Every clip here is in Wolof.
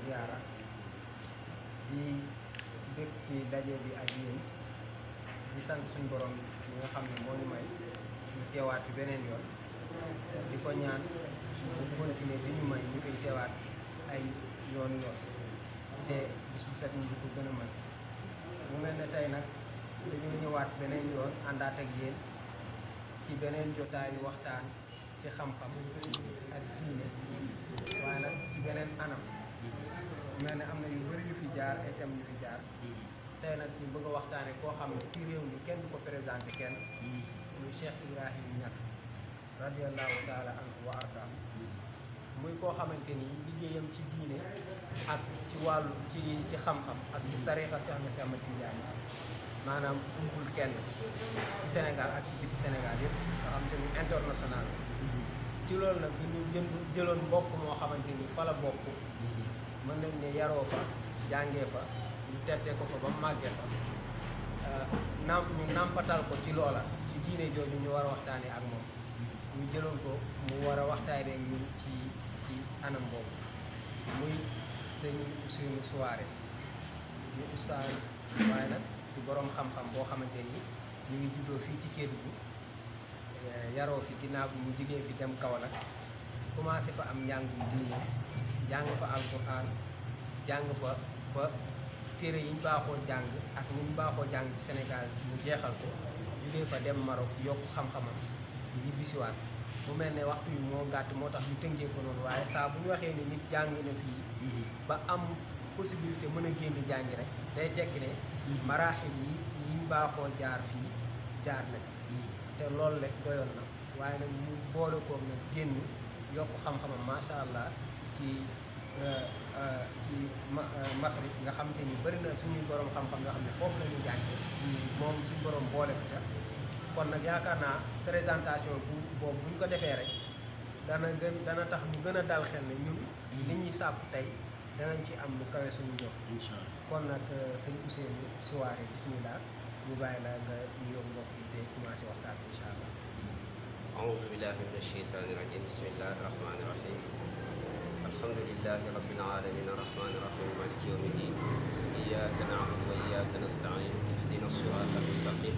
ziyaara di dëkk ci daje bi ak yéen di sant suñu borom mi nga xam ne moo ñu may ñu teewaat fi beneen yoon di ko ñaan mu continuer di ñu may ñu koy teewaat ay yoon te bis bu set ñu di ko gën a mën mu mel ne tey nag dañu ñëwaat beneen yoon àndaat ak yéen ci beneen jotaayu waxtaan ci xam-xam ak diine waaye nag ci beneen anam mel ne am na yu bëri yu fi jaar ay thèmes yu fi jaar tey nag ñu bëgg a waxtaane koo xam ne ci réew mi kenn du ko présenté kenn muy Cheikh Ibrahim Niass radiallahu taala anhu wa ardaam muy koo xamante ni liggéeyam ci diine ak ci wàllu ci xam-xam ak ci tarixa Cheikh na Cheikh Ahmad Tidiane maanaam umpul kenn ci Sénégal ak ci biti Sénégal yëpp nga xam te ni international ci loolu nag bi ñu jëloon mbokk moo xamante ni fa la bokk mën nañ ne yaroo fa jàngee fa ñu tettee ko fa ba màggee fa ñu nàmpatal ko ci loola ci diine jooju ñu war a waxtaanee ak moom ñu jëloon ko mu war a waxtaanee ñun ci anam boobu muy sëñ Ousseynou Souaré ñu oustaz waaye nag di borom xam-xam boo xamante ni ñu ngi juddoo fii ci Kédougou yaroo fi ginnaaw bi mu jigee fi dem Kaolack commencé fa am njàngum diine jàng fa alquran jàng fa ba téere yi ñu baaxoo jàng ak ni ñu baaxoo jàng ci Sénégal mu jeexal ko jugee fa dem Maroc yokk xam-xamam ngi bisiwaat mu mel ne waxtu yu moo gàtt moo tax ñu tëngee ko noonu waaye saa bu ñu waxee ni nit jàng na fii ba am possibilité mën a génn jàngi rek day tekki ne maraaxil yi ñu baaxoo jaar fii jaar na ci te loolu rek doyoon na waaye nag mu boole koog nag génn yokk xam-xamam macha allah ci Maghrib nga xam te ni bëri na suñuy borom xam-xam yoo xam ne foofu la ñu jàngee moom suñu borom boole ko ca kon nag yaakaar naa présentation boobu bu ñu ko defee rek dana tax mu gën a dal xel ne ñun li ñuy sàkku tey danañ ci am lu kawe suñu jox incha allah kon nag sëñ Ousseynou Souaré bismillah ñu bàyyi la nga nuyoo mbokk yi te commencé waxtaan incha allah. أعوذ بالله من الشيطان الرجيم بسم الله الرحمن الرحيم الحمد لله رب العالمين الرحمن الرحيم مالك يوم الدين إياك نعبد وإياك نستعين اهدنا الصراط المستقيم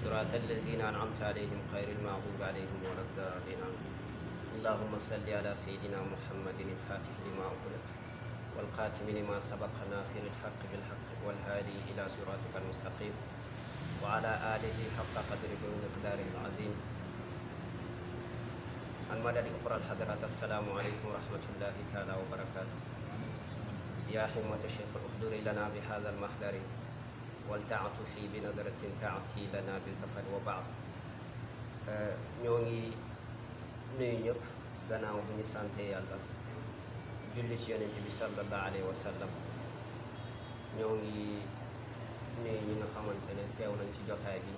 صراط الذين أنعمت عليهم غير المغضوب عليهم ولا الضالين اللهم صل على سيدنا محمد الفاتح لما أغلق والقاتم لما سبق ناصر الحق بالحق والهادي إلى صراطك المستقيم وعلى آله حق قدره ومقداره العظيم المدد أقرأ الحضرات السلام عليكم ورحمة الله تعالى وبركاته يا حمة الشيخ احضري لنا بهذا المحضر والتعطفي بنظرة تعطي لنا بزفر وبعض ñoo ngi nuyu ñëpp gannaaw bu ñu sante yàlla julli ci yonent bi sallallahu alayhi wa sallam ñoo ngi nuyu ñi nga xamante ne teew nañ ci jotaay bi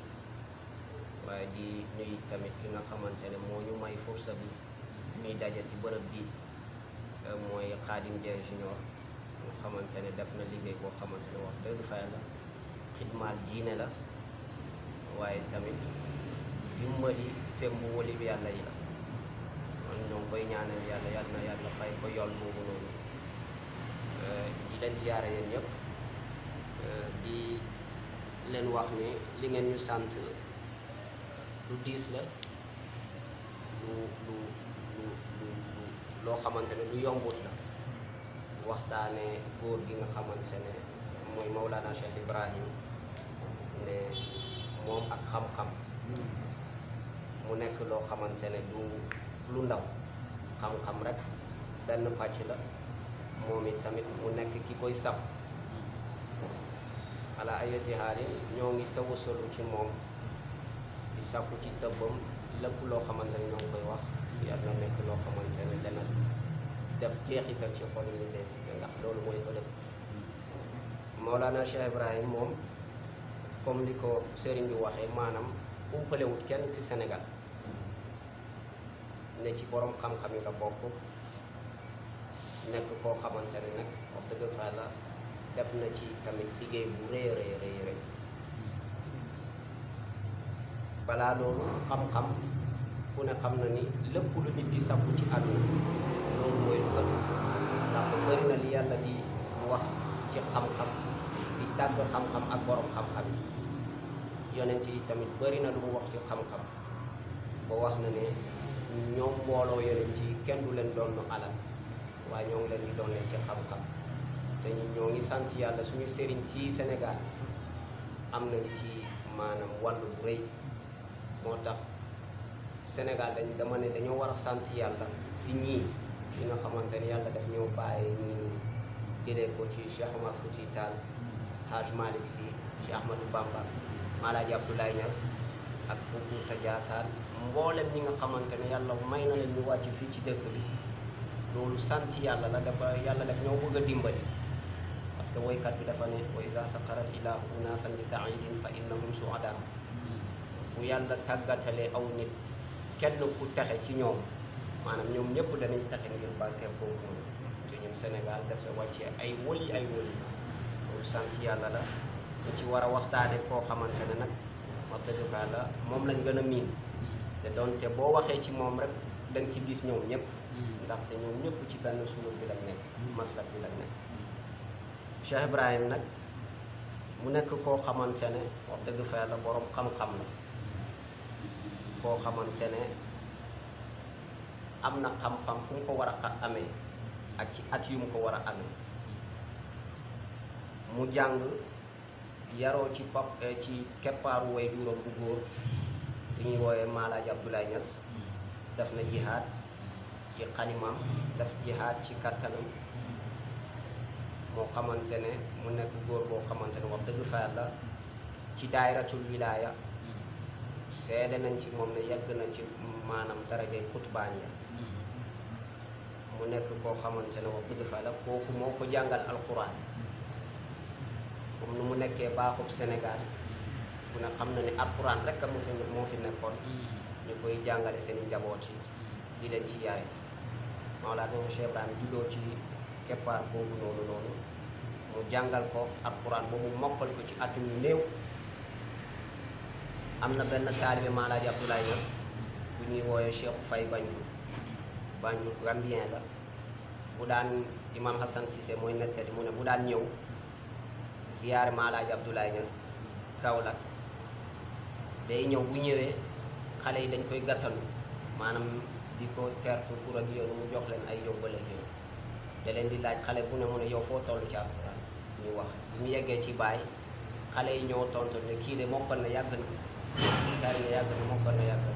waaye di nuyu tamit ki nga xamante ne moo ñu may fursa bi ñuy daje ci bërëb bi mooy Khadim Dieng Junior nga xamante ne def na liggéey boo xamante ne wax dëgg fa yàlla xidmaal diine la waaye tamit dimbali sembu wali bi yàlla yi la man ñoo ngi koy ñaanal yàlla yal na yàlla fay ko yool boobu noonu di leen ziyaare yéen ñëpp di leen wax ne li ngeen ñu sant lu diis la loo xamante ne lu yombut la waxtaane góor gi nga xamante ne mooy Mawlana Cheikh Ibrahim ne moom ak xam-xam mu nekk loo xamante ne du lu ndaw xam-xam rek benn pàcc la moom it tamit mu nekk ki koy sàpp ala ayati haalin ñoo ngi tawasalu ci moom di sàkku ci tëbbam lépp loo xamante ne ñoo ngi koy wax yàlla na nekk loo xamante ne dana def jeexital ci xol ñu def ndax loolu mooy ko def Mawlana Cheikh Ibrahim moom comme li ko sëriñ bi waxee maanaam umpalewut kenn ci Sénégal ne ci borom xam-xam yi la bokk nekk koo xamante ne nag wax dëgg fa la def na ci tamit liggéey bu rëy rëy balaa loolu xam-xam ku ne xam na ni lépp lu nit di sakku ci àdduna loolu mooy lu gën ndax bëri na li yàlla yàlla di wax ci xam-xam di tàgg xam-xam ak borom xam-xam yi yonent yi tamit bëri na lu mu wax ci xam-xam ba wax na ne ñoom mbooloo yonent yi kenn du leen doon alal waaye ñoo ngi leen di doon leen ci xam-xam te ñoo ngi sant yàlla suñu sëriñ ci Sénégal am nañ ci maanaam wàllu bu rëy moo tax Sénégal dama ne dañoo war a sant yàlla si ñii ñi nga xamante ne yàlla daf ñoo bàyyi ñu jëlee ko ci Cheikh Omar Fouti Tall Haj Malick Sy Cheikh Ahmadou Bamba Malaaji Abdoulaye Niass ak Boukounta Ndiassane mboolem ñi nga xamante ne yàlla may na leen ñu wàcc fii ci dëkk bi loolu sant yàlla la dafa yàlla daf ñoo bëgg a dimbali parce que woykat bi dafa ne wa iza saqara al ilahu unasan li saidin fa innahum suada bu yàlla tàggatalee aw nit kenn ku texe ci ñoom maanaam ñoom ñëpp danañ texe ngir barke boobu te ñun Sénégal dafa wàcce ay wëli loolu sant yàlla la ñu ci war a waxtaane koo xamante ne nag wax dëgg fa la moom lañ gën a miin te doonte boo waxee ci moom rek dañ ci gis ñoom ñëpp ndaxte ñoom ñëpp ci benn suluk bi lañ nekk maslak bi lañ nekk Cheikh Ibrahim nag mu nekk koo xamante ne wax dëgg fa yàlla borom xam-xam la koo xamante ne am na xam-xam fu mu ko war a amee ak ci at yu mu ko war a amee mu jàng yaroo ci keppaaru way juróom bu góor li ñuy wooyee Malaaji Abdoulaye Niass def na jihaad ci xalimam def jihaad ci kattanam moo xamante ne mu nekk góor boo xamante ne wax dëgg fa yàlla ci daayiratul wilaaya seede nañ ci moom ne yegg na ci maanaam darajay xutbaaniya mu nekk koo xamante ne wax dëgg fa yàlla kooku moo ko jàngal alquran comme nu mu nekkee baaxub Sénégal ku ne xam na ne alquran rek moo fi nekkoon ñu koy jàngale seen njaboot yi di leen ci yare Mawlana Cheikh Ibrahim juddoo ci keppaar boobu noonu mu jàngal ko alquran boobu mokkal ko ci atum yu néew am na benn taalibe Malaaji Abdoulaye Niass bu ñuy wooyee Cheikh Faye Banjul Gambien la bu daan Imam Hassan Cissé mooy nettali mu ne bu daan ñëw ziyaare Malaaji Abdoulaye Niass Kaolack day ñëw bu ñëwee xale yi dañ koy gàttalu maanaam di ko tertu pour ak yoonu mu jox leen ay yóbbale yoon da leen di laaj xale bu ne mu ne yow foo toll ci alquran ñu wax bi mu yeggee ci baay xale yi ñoo tontu ne kii de mokkal na yàgg na tari na yàgg na mokkal na yàgg na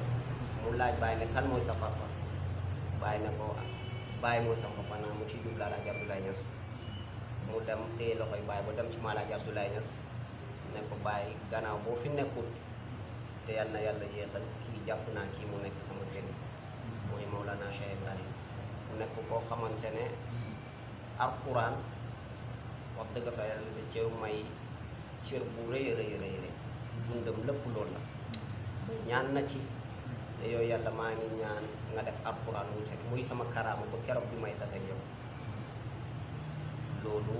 mu laaj baay ne kan mooy sa papa baay ne ko baay mooy sa papa naa mu ci jublu Alaaji Abdoulaye Niass mu dem téye loxoy baay ba dem ci Malaaji Abdoulaye Niass ne ko baay gannaaw boo fi nekkul te yal na yàlla yéexal kii jàpp naa kii mu nekk sama sëriñ mooy Mawlana Cheikh Ibrahim mu nekk koo xamante ne alquran wax dëgg fa yàlla da cee may cër bu rëy dundam lépp loolu la ñaan na ci te yooyu yàlla maa ngi ñaan nga def alquran wuute muy sama karaama ba keroog bi may tase yow loolu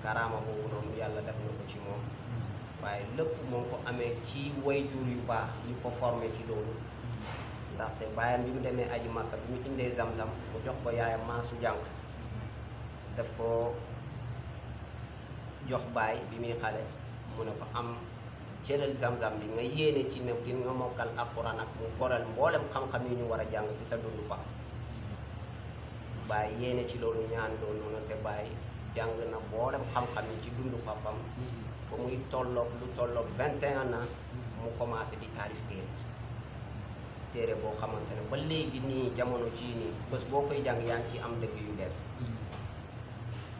karaama boobu noonu yàlla def na ko ci moom waaye lépp moo ko amee ci wayjur yu baax yu ko formé ci loolu ndaxte baayam bi mu demee aji Makka bi mu indee zam-zam mu jox ko yaayam maasu jànq daf ko jox baay bi muy xale mu ne ko am jëlal zam-zam bi nga yéene ci ne di nga mokkal alquran ak mu goral mboolem xam-xam yi ñu war a jàng ci sa dundu ba baay yéene ci loolu ñaan loolu noonu te baay jàng na mboolem xam-xam yi ci dundu papam ba muy tolloog lu tolloog 21 ans mu commencé di taalif téere boo xamante ne ba léegi nii jamono jii nii bés boo koy jàng yaa ngi ci am dëgg yu bees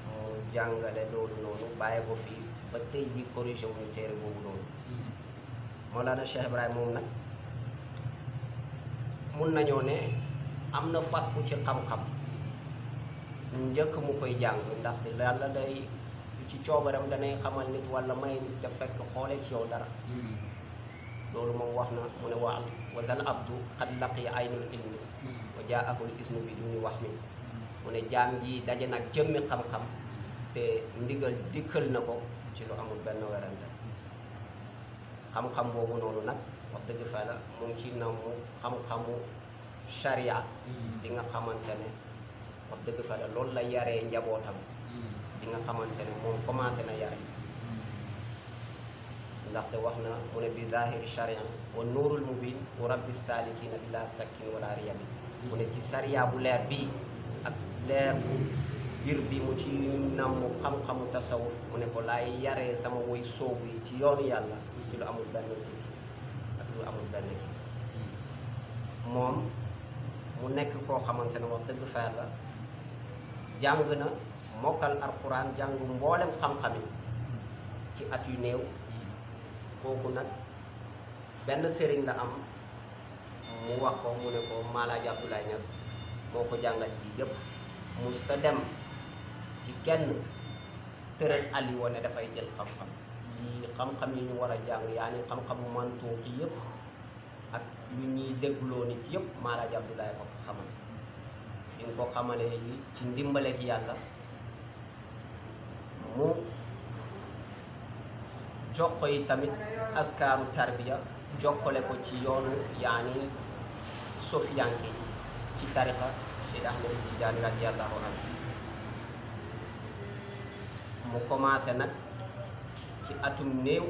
mu jàngale loolu noonu bàyyi ko fii ba tey ji corrigé wuñu téere boobu noonu Mawlana Cheikh Ibrahim moom nag mun nañoo ne am na fatku ci xam-xam njëkk mu koy jàng ndaxte yàlla day ci coobaram danay xamal nit wala may nit te fekk xoolee ci yow dara loolu moom wax na mu ne wa zal abdu qad laqiya aynul ilmi wa jaahul ismu bi duni wax mi mu ne jaam ji daje nag jëmmi xam-xam te ndigal dikkal na ko ci lu amul benn werante xam-xam boobu noonu nag wax dëgg fa la mu ngi ci namu xam-xamu sharia bi nga xamante ne wax dëgg fa la loolu la yaree njabootam bi nga xamante ne moom commencé na yare ndaxte wax na mu ne bi zahiri charian wa nuurul mubin wa rabbi salikina bila sakkin wala riyabi mu ne ci sariya bu leer bii ak leer bu bir bi mu ci namm xam-xamu tasawuf mu ne ko laay yaree sama woy soobu yi ci yoonu yàlla ci lu amul benn sikki ak lu amul benn ki moom mu nekk koo xamante ne wax dëgg fa yàlla jàng na mokkal alquran jàng mboolem xam-xam yi ci at yu néew kooku nag benn sëriñ la am mu wax ko mu ne ko Maalaaji Abdoulaye Niass moo ko jàngal ji yëpp musta dem ci kenn tëral ali woon ne dafay jël xam-xam yi xam-xam yi ñu war a jàng yaa ni xam-xamu mantuuq yëpp ak yu ñuy dégloo nit yëpp Maalaaji Abdoulaye ko xamal bi nga ko xamale yi ci ndimbaleek yàlla mu jox ko yi tamit askaaru tarbiya jokkale ko ci yoonu yaani sofiyanke ci tariqa Cheikh Ahmed Tidiane radiyallahu anhu mu commencé nag ci atum néew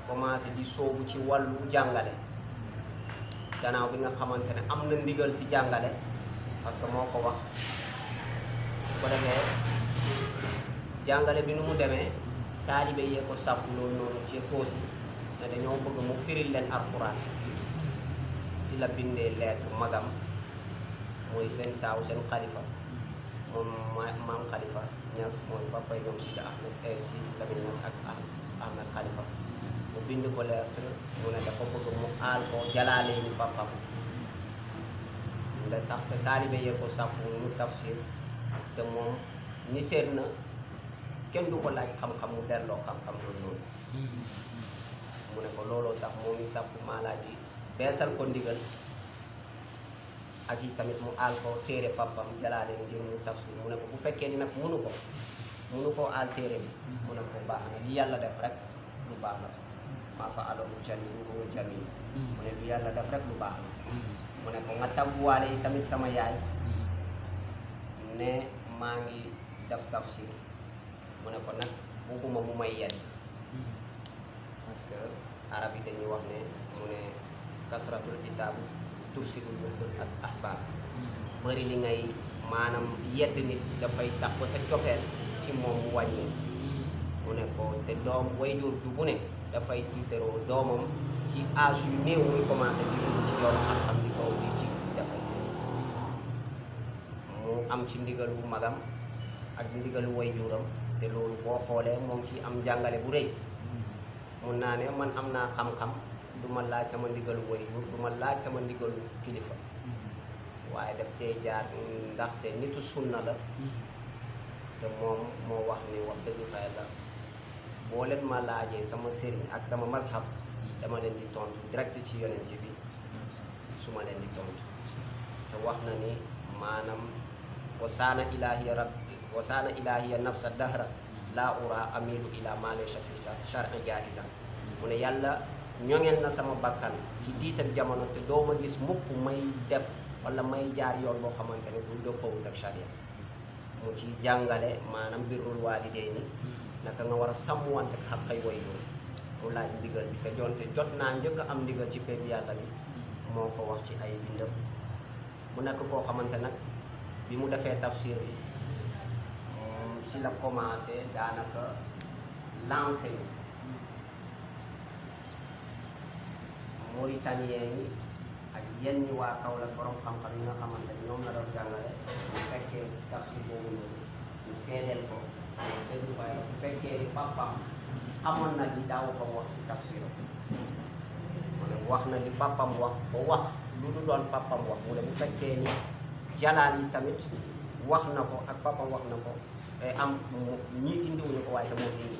commencé di soobu ci wàllu jàngale gannaaw bi nga xamante ne am na ndigal ci jàngale parce que moo ko wax su ko defee jàngale bi nu mu demee taalibe yee ko sàpp loolu noonu ci koosi ne dañoo bëgg mu firil leen alxuraan si la bindee lettre magam mooy seen taaw seen xalifa moom maam xalifa Niass mooy papa ñoom Sidi Ahmed si Lamine Niass ak Ahmed xalifa mu bind ko lettre mu ne dafa bëgg mu aal ko jalaalee ni papam nga tax te taalibe yee ko sàpp mu tafsir te moom ni seet na kenn du ko laaj xam-xam mu delloo xam-xam loolu noonu mu ne ko looloo tax moo ngi sàpp Maalaaji beesal ko ndigal ak yi tamit mu aal ko téere papam jalaale ngir mu tafsir mu ne ko bu fekkee ni nag munu koo aal téere bi mu ne ko baax na li yàlla def rek lu baax la maa fa alomu jamiin huwa jamiil mu ne li yàlla def rek lu baax la mu ne ko nga tabbuwaale yi tamit sama yaay ne maa ngi def tafsir mu ne ko nag bugguma mu may yedd parce que arab yi dañuy wax ne mu ne kasratul itaab tufsidul wuddul ak ahbaab bëri li ngay maanaam yedd nit dafay tax ba sa cofeel ci moom mu wàññi mu ne ko te doom waajur ju bu ne dafay tiitaroo doomam ci âge yu néew muy commencé di dugg ci yoonu xam-xam di kaw di ci dafay mu am ci ndigalu magam ak ndigalu waajuram te loolu boo xoolee moom ci am njàngale bu rëy mun naa ne man am naa xam-xam du ma laaj sama ndigalu waajur du ma laaj sama ndigalu kilifa waaye daf cee jaar ndaxte nitu sunna la te moom moo wax ni wax dëgg fa yàlla boo leen ma laajee sama sëriñ ak sama mazhab dama leen di tontu direct ci yonent bi su ma leen di tontu te wax na ni maanaam wasaana ilaahiya rabbi wasaana ilaahiya nafsa dahra laa ura amilu ila ma laysa fi shar'an jaizan mu ne yàlla ñoŋeel na sama bakkan ci diital jamono te doo ma gis mukk may def wala may jaar yoon boo xamante ne bu dëppoowut ak sharia mu ci jàngale maanaam birrul waalidayni naka nga war a sàmmwante ak xaqay waajur mu laaj ndigal bi te jonte jot naa njëkk a am ndigal ci péeb yàlla bi moo ko wax ci ay bindam mu nekk koo xamante nag bi mu defee tafsir bi ci la commencé daanaka lancé Mauritanien yi ak yenn ñi waa Kaolack borom xam-xam yi nga xamante ni ñoom la doon jàngale bu fekkee tafsir boobu noonu ñu seedeel ko dëgg fa bu fekkee ni papam amoon na li daaw ko wax si tafsir mu ne wax na li papam wax ba wax lu du doon papam wax mu ne bu fekkee ni jalaal yi tamit wax na ko ak papam wax na ko am ñi indiwuñu ko waaye te moom indi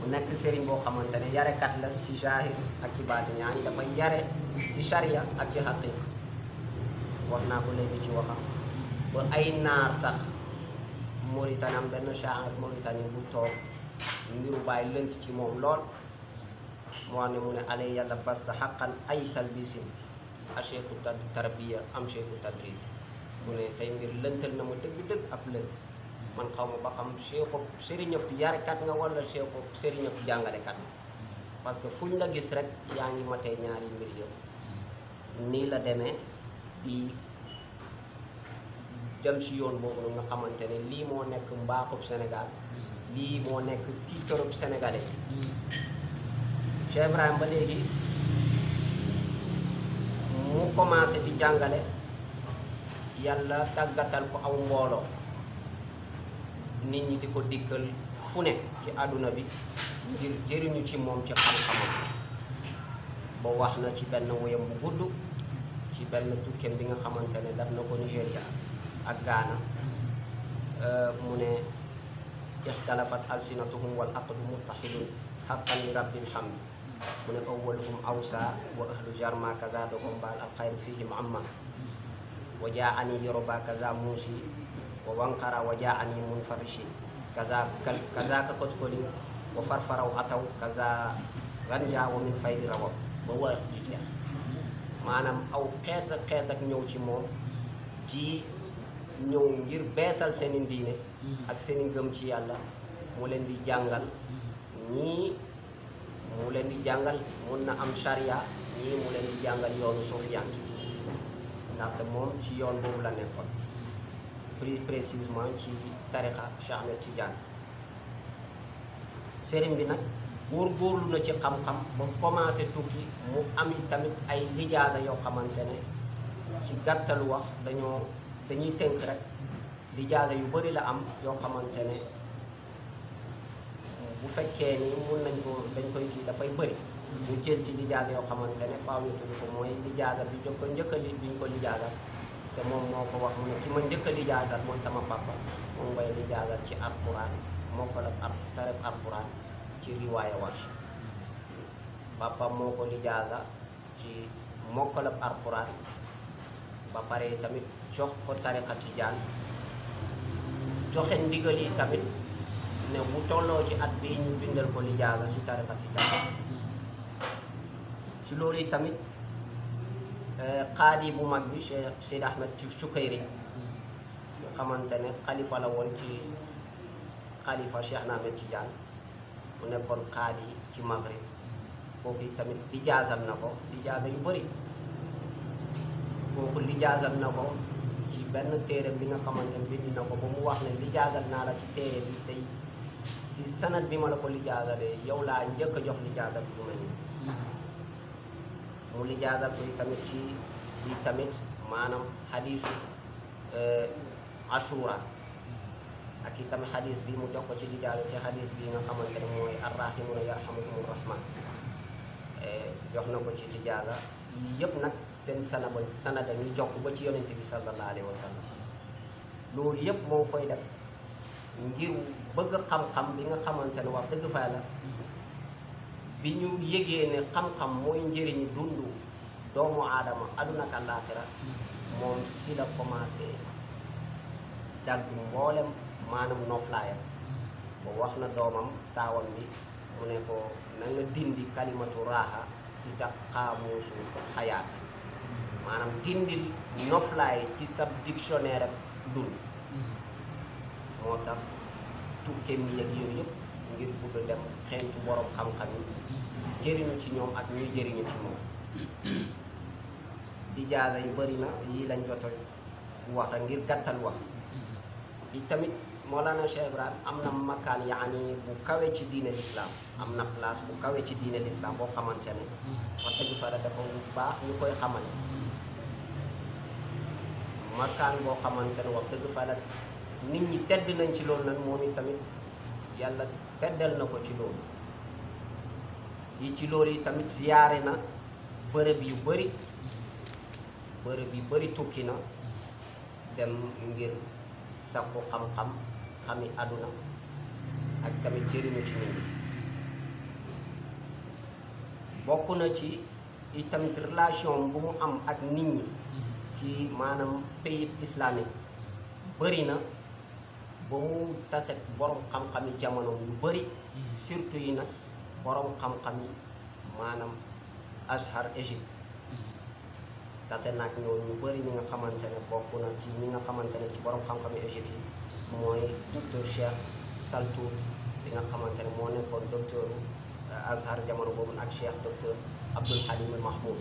mu nekk sëriñ boo xamante ne yarekat la ci zahir ak ci baati ñaani dafay yare ci sharia ak ci haqiqa wax naa ko léegi ci waxam ba ay naar sax Mauritanie am benn shaa'ir Mauritanie bu toog mbiru bàyyi lënt ci moom lool mu wax ne mu ne ale yàlla basta xaqan ay talbisin achetu tarbiya am chetu tadris mu ne say mbir lëntal na ma dëgg-dëgg ab lënt man xaw ma ba xam cheikhu sëriñëb yarekat nga wala cheikhu sëriñëb jàngalekat nga parce que fuñ la gis rek yaa ngi matee ñaari mbir yëpp nii la demee di dem si yoon boobu nga xamante ne lii moo nekk mbaaxub Sénégal lii moo nekk tiitarub sénégalais Cheikh Ibrahim ba léegi mu commencé di jàngale yàlla tàggatal ko aw mbooloo nit ñi di ko dikkal fu ne ci àdduna bi ngir jëriñu ci moom ci xam-xamam ba wax na ci benn woyam bu gudd ci benn tukkeem bi nga xamante ne daf na ko Nigéria ak Ghana mu ne ixtalafat alsinatuhum wal aqdu muttaxidun xaqan li rabbil hamd mu ne awwaluhum awsa wa ahlu jarma kaza dokom baal al xayru fihim amma wa jaani yoruba kaza muusi wa wankara wa jaani munfarishi kaza ka kotkoli wa farfaraw ataw kaza ranja wa min faydi rawaw ba wax ji jeex maanaam aw xeet ak ñëw ci moom di ñëw ngir beesal seeni diine ak seeni ngëm ci yàlla mu leen di jàngal ñii mu leen di jàngal mun na am charia ñii mu leen di jàngal yoonu sufiyanki ndaxte moom ci yoon boobu la nekkoon plus précisément ci tarixa Cheikh Ahmed Tidiane sëriñ bi nag góorgóorlu na ci xam-xam ba commencé tukki mu am tamit ay lijaasa yoo xamante ne ci gàttalu wax dañuy tënk rek lijaasa yu bari la am yoo xamante ne bu fekkee ni mun nañ ko dañ koy kii dafay bëri ñu jël ci lijaasa yoo xamante ne faaw ñu tudd ko mooy lijaasa bi jokko njëkk a li biñ ko lijaasa te moom moo ko wax mu ne ki ma njëkk a lijaasa mooy sama papa moom ngay lijaasa ci alquran moo ko la tareb alquran ci riwaaya Warsh papa moo ko lijaasa ci mokkalab alquran ba pare tamit jox ko tariqa Tijaan joxe ndigal yi tamit ne bu tolloo ci at bii ñu bindal ko lijaasa ci tariqa Tijaan ci loolu yi tamit qaadi bu mag bi Cheikh Seydi Ahmed Shukayri nga xamante ne xalifa la woon ci xalifa Cheikh Ahmed Tidiane mu nekkoon qaadi ci Maghrib kooku tamit lijaasal na ko lijaasa yu bëri kooku lijaasal na ko ci benn téere bi nga xamante ne bind na ko ba mu wax ne lijaasal naa la ci téere bi tey si sanad bi ma la ko lijaasalee yow laa njëkk a jox lijaasa bi bu mel nii mu lijaasal ko tamit ci li tamit maanaam xadiisu Ashura ak i tamit xadis bi mu jox ko ci lijaasa ci xadis bi nga xamante ne mooy arrahimuuna yarhamuhumur rahman jox na ko ci lijaasa yëpp nag seen sanada ñu jokk ba ci yonent bi sallallahu alayhi wa sallam loolu yëpp moo koy def ngir bëgg xam-xam bi nga xamante ne wax dëgg fa la bi ñu yëgee ne xam-xam mooy njëriñu dundu doomu aadama aduna ak àllaaxira moom si la commencé dagg mboolem maanaam noflaayam ba wax na doomam taawam bi mu ne ko na nga dindi kalimatu raaxa ci sa xaamuusu xayaat maanaam dindil noflaay ci sa dictionnaire ak dund moo tax tukkeem yi ak yooyu yëpp ngir bëgg a dem xeentu borom xam-xam yi jëriñu ci ñoom ak ñuy jëriñu ci moom lijaasa yu bëri na yii lañ jot a wax rek ngir gàttal wax yi tamit Mawlana Cheikh Ibrahim am na makkaan yaani bu kawe ci diine l'islam am na place bu kawe ci diine l'islam boo xamante ne wax dëgg fa la dafa bu baax ñu koy xamal makkaan boo xamante ne wax dëgg fa la nit ñi tedd nañ ci loolu nag moom i tamit yàlla teddal na ko ci loolu yi ci loolu yi tamit ziyaare na bërëb yu bëri tukki na dem ngir sakku xam-xam xami àdduna ak tamit jëriñu ci nit ñi bokk na ci i tamit relation bu mu am ak nit ñi ci maanaam pays islamique bëri na ba mu taset borom xam-xam yi jamono yu bëri surtout yi nag borom xam-xam yi maanaam Azhar Égypte tase naag ñoo ñu bëri ñi nga xamante ne bokk na ci ñi nga xamante ne ci borom xam-xam yi Égypte yi mooy docteur Cheikh Saltou bi nga xamante ne moo nekkoon docteur Azhar jamono boobu ak Cheikh docteur Abdoul Halim Mahmoud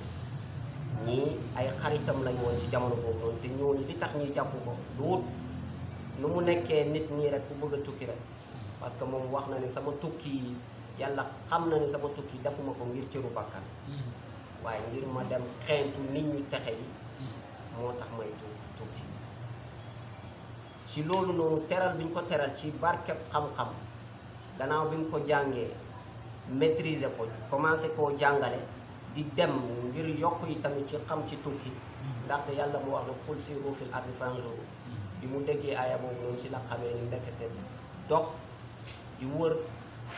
ñii ay xaritam lañ woon ci jamono boobu noonu te ñooñu li tax ñuy jàpp ko du wut nu mu nekkee nit ñi rek ku bëgg a tukki rek parce que moom wax na ne sama tukki yi yàlla xam na ne sama tukki defuma ko ngir cëru bakkan waaye ngir ma dem xeeñtu nit ñu texe yi moo tax may tukki ci loolu noonu teral bi ñu ko teral ci barkeb xam-xam gannaaw bi mu ko jàngee maîtriser ko commencé koo jàngale di dem ngir yokk yi tamit ci xam ci tukki ndaxte yàlla mu wax ne qul siru fil ardi fanzuru bi mu déggee aaya boobu noonu ci la xamee ni ndekete dox di wër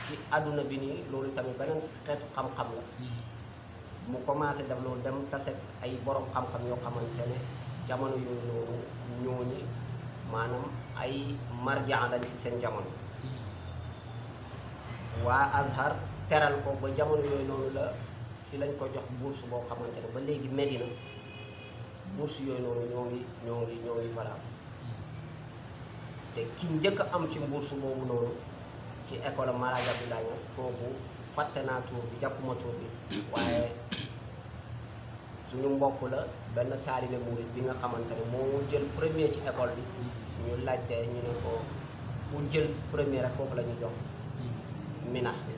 ci àdduna bi nii loolu tamit beneen xeetu xam-xam la mu commencé def loolu dem tase ay borom xam-xam yoo xamante ne jamono yooyu noonu ñooñu maanaam ay marjaan lañ ci seen jamono waa Azhar teral ko ba jamono yooyu noonu la si lañ ko jox bourse boo xamante ne ba léegi Medina bourse yooyu noonu ñoo ngi valable te ki njëkk a am ci bourse boobu noonu ci école Malaj Abdoulaye Niass kooku fàtte naa tur bi jàppuma tur bi waaye suñu mbokk la benn taalibe murid bi nga xamante ne moo jël premier ci école bi ñu laajte ñu ne ko pour jël premier rek kooku la ñu jox minax bi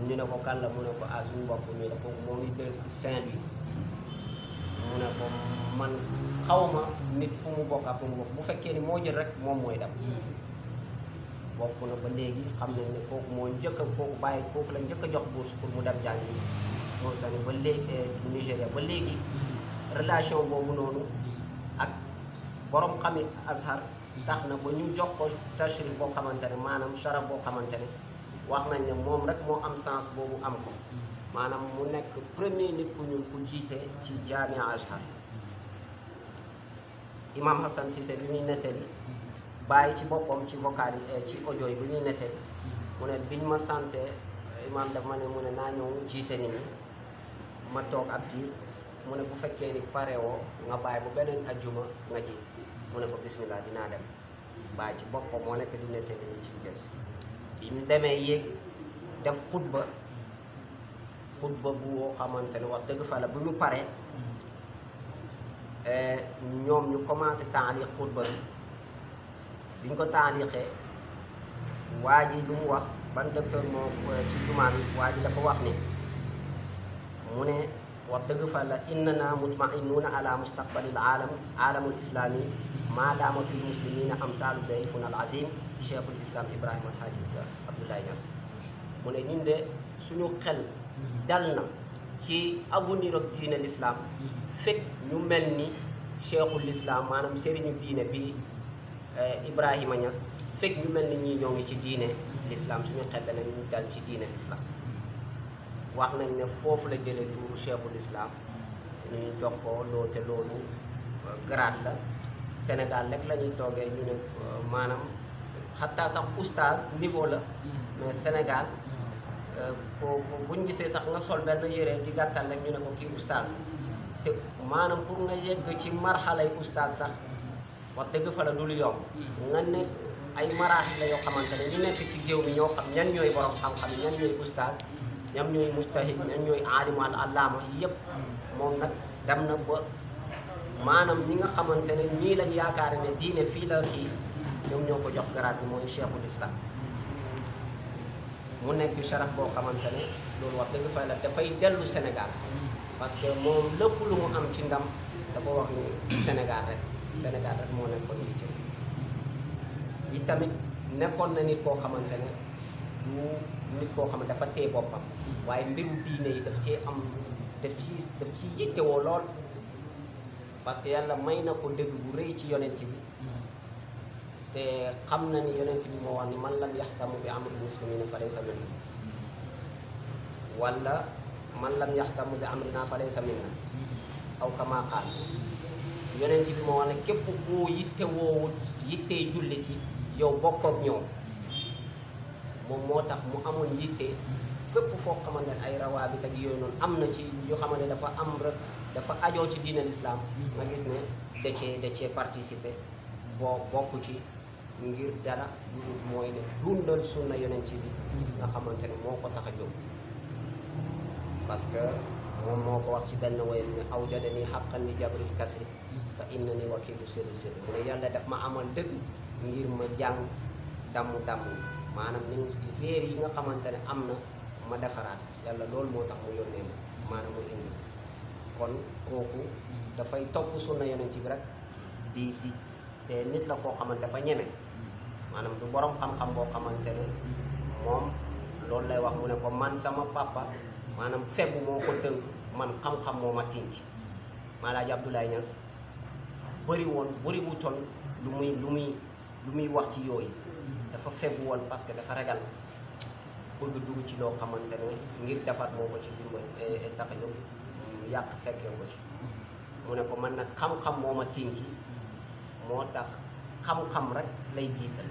ñu ne ko kan la mu ne ko ah suñu mbokk mi la kooku moo ngi dëkk Saint-Louis mu ne ko man xawma nit fu mu bokk ak fu mu bokk bu fekkee ni moo jël rek moom mooy dem bokk na ba léegi xam nañ ne kooku moo njëkk a kooku bàyyi kooku la njëkk a jox bourse pour mu dem jàngi Mauritanie ba léegi Nigéria ba léegi relation boobu noonu ak borom xami Azhar tax na ba ñu jox ko tashrif boo xamante ne maanaam sharaf boo xamante ne wax nañ ne moom rek moo am sens boobu am ko maanaam mu nekk premier nit ku ñuul ku jiite ci Jamia Azhar Imam Hassan Cissé bi ñuy nettali bàyyi ci boppam ci vocal yi ci audio yi bu ñuy nettali mu ne biñ ma santé imam daf ma ne mu ne naa ñëw jiite nit ñi ma toog ab diir mu ne bu fekkee ni pare woo nga bàyyi bu beneen ajjuma nga jiite mu ne ko bismillah dinaa dem bàyyi ci boppam moo nekk di nettali ni ci jël bi mu demee yéeg def xutba bu woo xamante ne wax dëgg fa la bu ñu paree ñoom ñu commencé taaliq xutba bi ñu ko taaliqee waa ji lu mu wax ban docteur moo ci jumaa bi waa ji dafa wax ni mu ne wax dëgg fa la innana mutma'innuuna ala mustaqbalil aalamul islami maadaama fi muslimina amsaalu dayfuna al azim cheikhul islam Ibrahima Alhaaji Abdoulaye Niass mu ne ñun de suñu xel dal na ci avenir ak diine l'islam fekk ñu mel ni cheikhul islam maanaam sëriñu diine bi Ibrahima Niass fekk ñu mel ni ñii ñoo ngi ci diine l'islam suñu xel danañ ñu dal ci diine l'islam wax nañ ne foofu la jëlee turu cheikhul islam ñu jox ko loo te loolu grade la Sénégal rek la ñuy toogee ñu ne maanaam xataa sax oustaz niveau la mais Sénégal ko buñ gisee sax nga sol benn yére di gàttal rek ñu ne ko kii oustaz te maanaam pour nga yegg ci marxalay oustaz sax wax dëgg fa la dul yomb nga ne ay maraaxil la yoo xamante ne ñu nekk ci géew bi ñoo xam ñan ñooy borom xam-xam ñan ñooy oustaz ñam ñooy mustahid ñan ñooy aalimu al allaama yëpp moom nag dem na ba maanaam ñi nga xamante ne ñii lañ yaakaar ne diine fii la kii ñoom ñoo ko jox garaat bi mooy cheikhul islam mu nekk sharaf boo xamante ne loolu wax dëgg fa la dafay dellu Sénégal parce que moom lépp lu mu am ci ndam dafa wax ni Sénégal rek moo nekkoon li ci yi tamit nekkoon na nit koo xamante ne du nit koo xam ne dafa téye boppam waaye mbiru diine yi daf ci yittewoo lool parce que yàlla may na ko dëgg bu rëy ci yonent bi te xam na ni yonent bi moo wax ni man lam yaxtamu bi amri muslimina fa laysa minna wala man lam yaxtamu bi amrina fa laysa minna aw kama qaal yonent bi moo wax ne képp koo yittewoo yittee julli ci yow bokk ak ñoom moom moo tax mu amoon yitte fépp foo xamante ne ay rawaabit ak yooyu noonu am na ci yoo xamante ne dafa ajoo ci diine l'islam nga gis ne da cee participer bokk ci ngir dara lu mooy ne dundal sunna yonent bi nga xamante ne moo ko tax a jóg parce que moom moo ko wax ci benn woyam ne awjadani haqqan li jabril kasri fa innani wakilu sirri sirri mu ne yàlla daf ma amal dëgg ngir ma jàng damm maanaam ni téere yi nga xamante ne am na ma defaraat yàlla loolu moo tax mu yónnee ma maanaam mu indi kon kooku dafay topp sunna yonent bi rek di te nit la koo xamante dafa ñeme maanaam du borom xam-xam boo xamante ne moom loolu lay wax mu ne ko man sama papa maanaam fegu moo ko tënk man xam-xam moo ma tinki Maalaaji Abdoulaye Niass bëri wutoon lu muy wax ci yooyu dafa fegu woon parce que dafa ragal bëgg dugg ci loo xamante ne ngir defar moo ko ci dimbal tax a jóg yàq fekkee ko ci mu ne ko man nag xam-xam moo ma tinki moo tax xam-xam rek lay jiital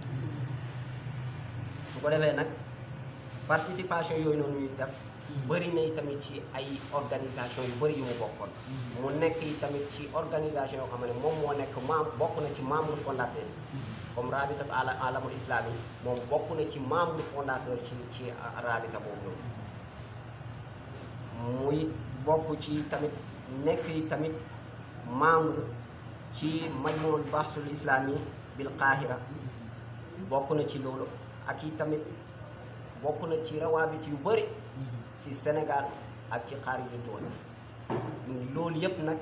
su ko defee nag participation yooyu noonu ñuy def bëri na tamit ci ay organisation yu bëri yu mu bokkoon mu nekk yi tamit ci organisation yoo xam ne moom moo nekk bokk na ci membre fondateur yi comme rabitatu alamul islam yi moom bokk na ci membre fondateur ci rabita boobu noonu muy bokk ci tamit nekk yi tamit membre ci majmuul bahsul islami bil Qahira bokk na ci loolu ak yi tamit bokk na ci rawaabit yu bëri ci Sénégal ak ci xaariju doon loolu yëpp nag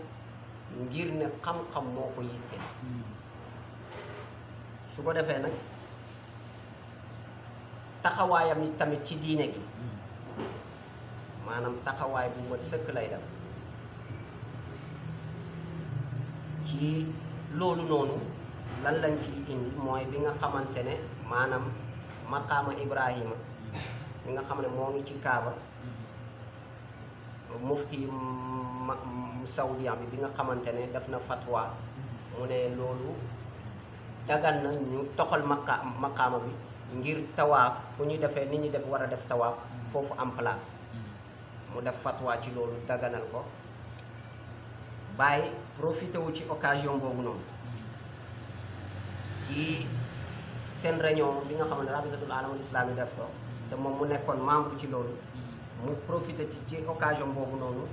ngir ne xam-xam moo ko yitteel su ko defee nag taxawaayam yi tamit ci diine gi maanaam taxawaay bu mat sëkk lay def ci loolu noonu lan lañ ci indi mooy bi nga xamante ne maanaam maqaama Ibrahima bi nga xam ne moo ngi ci Kaaba mufti saoudia bi nga xamante ne def na fatwa mu ne loolu dagan na ñu toxal maqaama bi ngir tawaaf fu ñu defee nit ñi def war a def tawaaf foofu am place mu def fatwa ci loolu daganal ko bàyyi profité wu ci occasion boobu noonu ci seen réunion bi nga xam ne rabitatul alamul islami def ko te moom mu nekkoon membre ci loolu mu profité ci occasion boobu noonu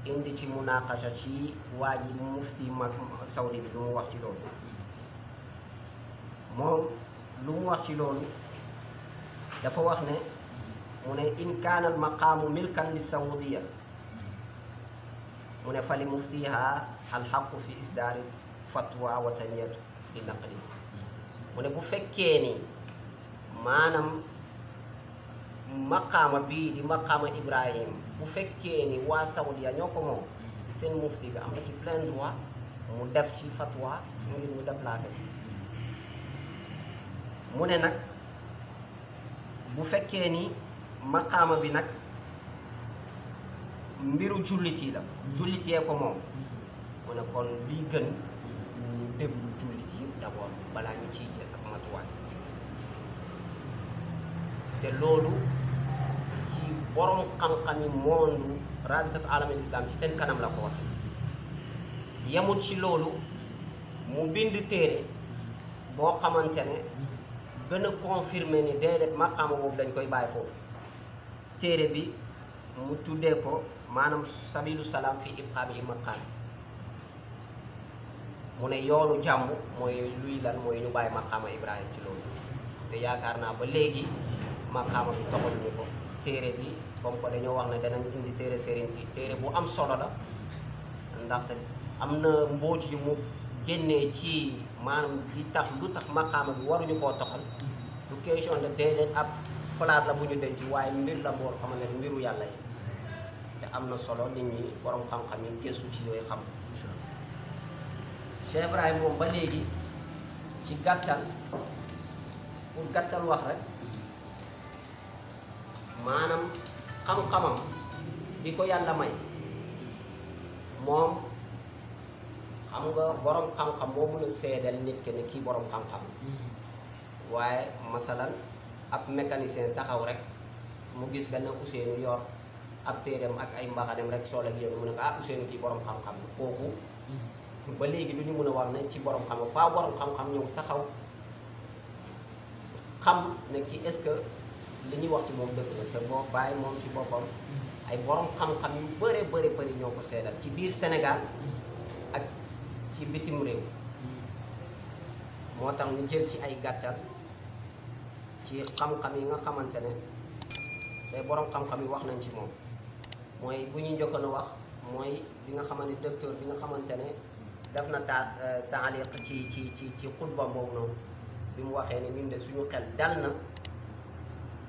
indi ci munaqasha ci waa ji mufti saudi bi lu mu wax ci loolu moom lu mu wax ci loolu dafa wax ne mu ne in kaana al maqaamu milkan li saudiya mu ne fali muftiha alxaqu fi isdaari fatwa wa taniyatu li naqli mu ne bu fekkee ni maanaam maqaama bii di maqaama Ibrahim bu fekkee ni waa Saudiya ñoo ko moom seen mufti bi am na ci plein droit mu def ci fatwa ngir ñu déplacé mu ne nag bu fekkee ni maqaama bi nag mbiru jullit yi la jullit yee ko moom mu ne kon lii gën ñu déglu jullit yi d'abord balaa ñu ciy jël ak matuwaay te loolu ci borom xam-xami mondu rabitatu alamil islam ci seen kanam la ko wax yemut ci loolu mu bind téere boo xamante ne gën a confirmer ni déedéet maqaama boobu dañ koy bàyyi foofu téere bi mu tuddee ko maanaam sabilu salaam fi ibqaami maqaam mu ne yoonu jàmm mooy luy lan mooy ñu bàyyi maqaama Ibrahim ci loolu te yaakaar naa ba léegi maqaama bi toxaluñu ko téere bi comme que dañoo wax ne danañ indi téere sëriñ si téere bu am solo la ndaxte am na mbóot yu mu génnee ci maanaam di tax lu tax maqaama bi waruñu koo toxal du question de déedéet ab place la bu ñu denc waaye mbir la boo xam ne mbiru yàlla yi te am na solo nit ñi borom xam-xam yi gëstu ci yooyu xam Cheikh Ibrahim moom ba léegi ci gàttal pour gàttal wax rek maanaam xam-xamam bi ko yàlla may moom xam nga borom xam-xam moo mën a seedal nit ki ne kii borom xam-xam waaye masalan ab mécanicien taxaw rek mu gis benn Ousseynou yor ab téereem ak ay mbaxanem rek soo leen yéen mu ne ko ah Ousseynou kii borom xam-xam kooku ba léegi du ñu mën a wax ne ci borom xam-xam faa borom xam-xam ñëw taxaw xam ne kii est-ce que li ñuy wax ci moom dëgg la te boo bàyyi moom ci boppam ay borom xam-xam yu bëri ñoo ko seedal ci biir Sénégal ak ci bitim réew moo tax ñu jël ci ay gàttal ci xam-xam yi nga xamante ne day borom xam-xam yi wax nañ ci moom mooy bu ñu njëkkoon a wax mooy bi nga xamante ne docteur bi nga xamante ne def na taaliq ci xutba boobu noonu bi mu waxee ne ñun de suñu xel dal na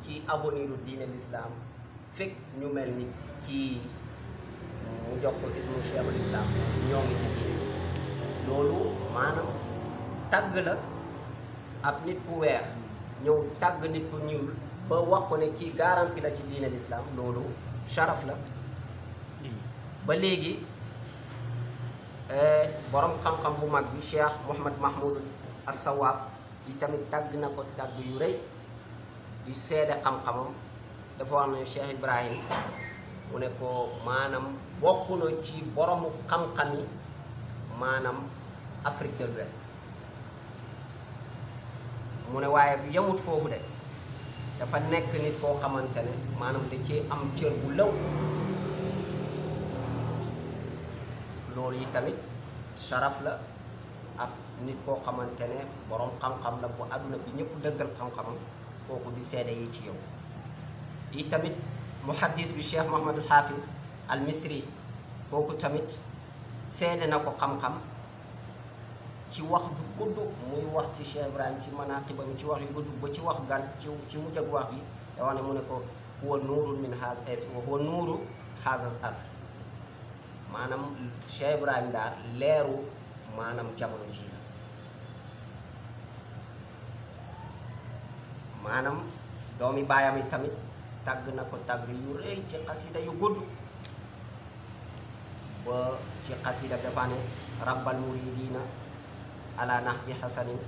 ci avenir u diine l'islam fekk ñu mel ni ci mu jox ko ismu cheikhul islam ñoo ngi ci diine loolu maanaam tàgg la ab nit ku weex ñëw tàgg nit ku ñuul ba wax ko ne kii garanti la ci diine l'islam loolu sharaf la ba léegi borom xam-xam bu mag bi Cheikh Mouhamad Mahmoud As-Sawaaf yi tamit tàgg na ko tàgg yu rëy di seede xam-xamam dafa wax ne Cheikh Ibrahim mu ne ko maanaam bokk na ci boromu xam-xam yi maanaam Afrique de l'Ouest mu ne waaye bu yemut foofu de dafa nekk nit koo xamante ne maanaam da cee am cër bu law loolu yi tamit sharaf la ak nit koo xamante ne borom xam-xam la bu àdduna bi ñëpp dëggal xam-xamam kooku di seede yi ci yow yi tamit muhaddis bi Cheikh Mouhamadul Hafiz al Misri kooku tamit seede na ko xam-xam ci wax ju gudd muy wax ci Cheikh Ibrahim ci manaqibam ci wax yu gudd ba ci wax gan ci mujj ak wax gi da wax ne mu ne ko huwa nuurun min haza huwa nuuru haza asr maanaam Cheikh Ibrahim daal leeru maanaam jamono ji la maanaam doomi baayam yi tamit tàgg na ko tàgg yu rëy ci xasida yu gudd ba ci xasida dafa ne rabbal muridina ala nahji hasanin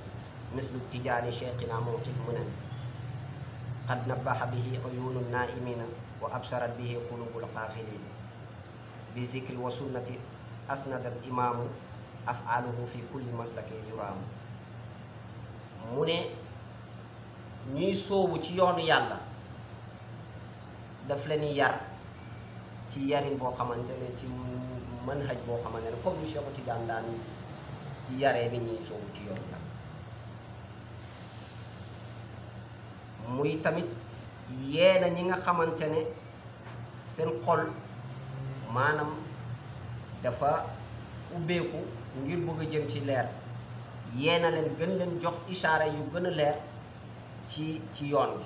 mislu tijaani cheikhina mawtil munan qad nabbaha bihi uyunu naimina wa absarat bihi qulubul qaafilin bi zikri wa sunnati asnada al imaamu afaaluhu fi kulli maslake yuraamu mu ne ñuy sóobu ci yoonu yàlla daf leen yar ci yarin boo xamante ne ci manhaj boo xamante ne comme ni Cheikh Tidiane daan yaree nit ñuy sóobu ci yoonu yàlla muy tamit yeena ñi nga xamante ne seen xol maanaam dafa ubbeeku ngir bëgg a jëm ci leer yeena leen gën leen jox ishaara yu gën a leer ci yoon bi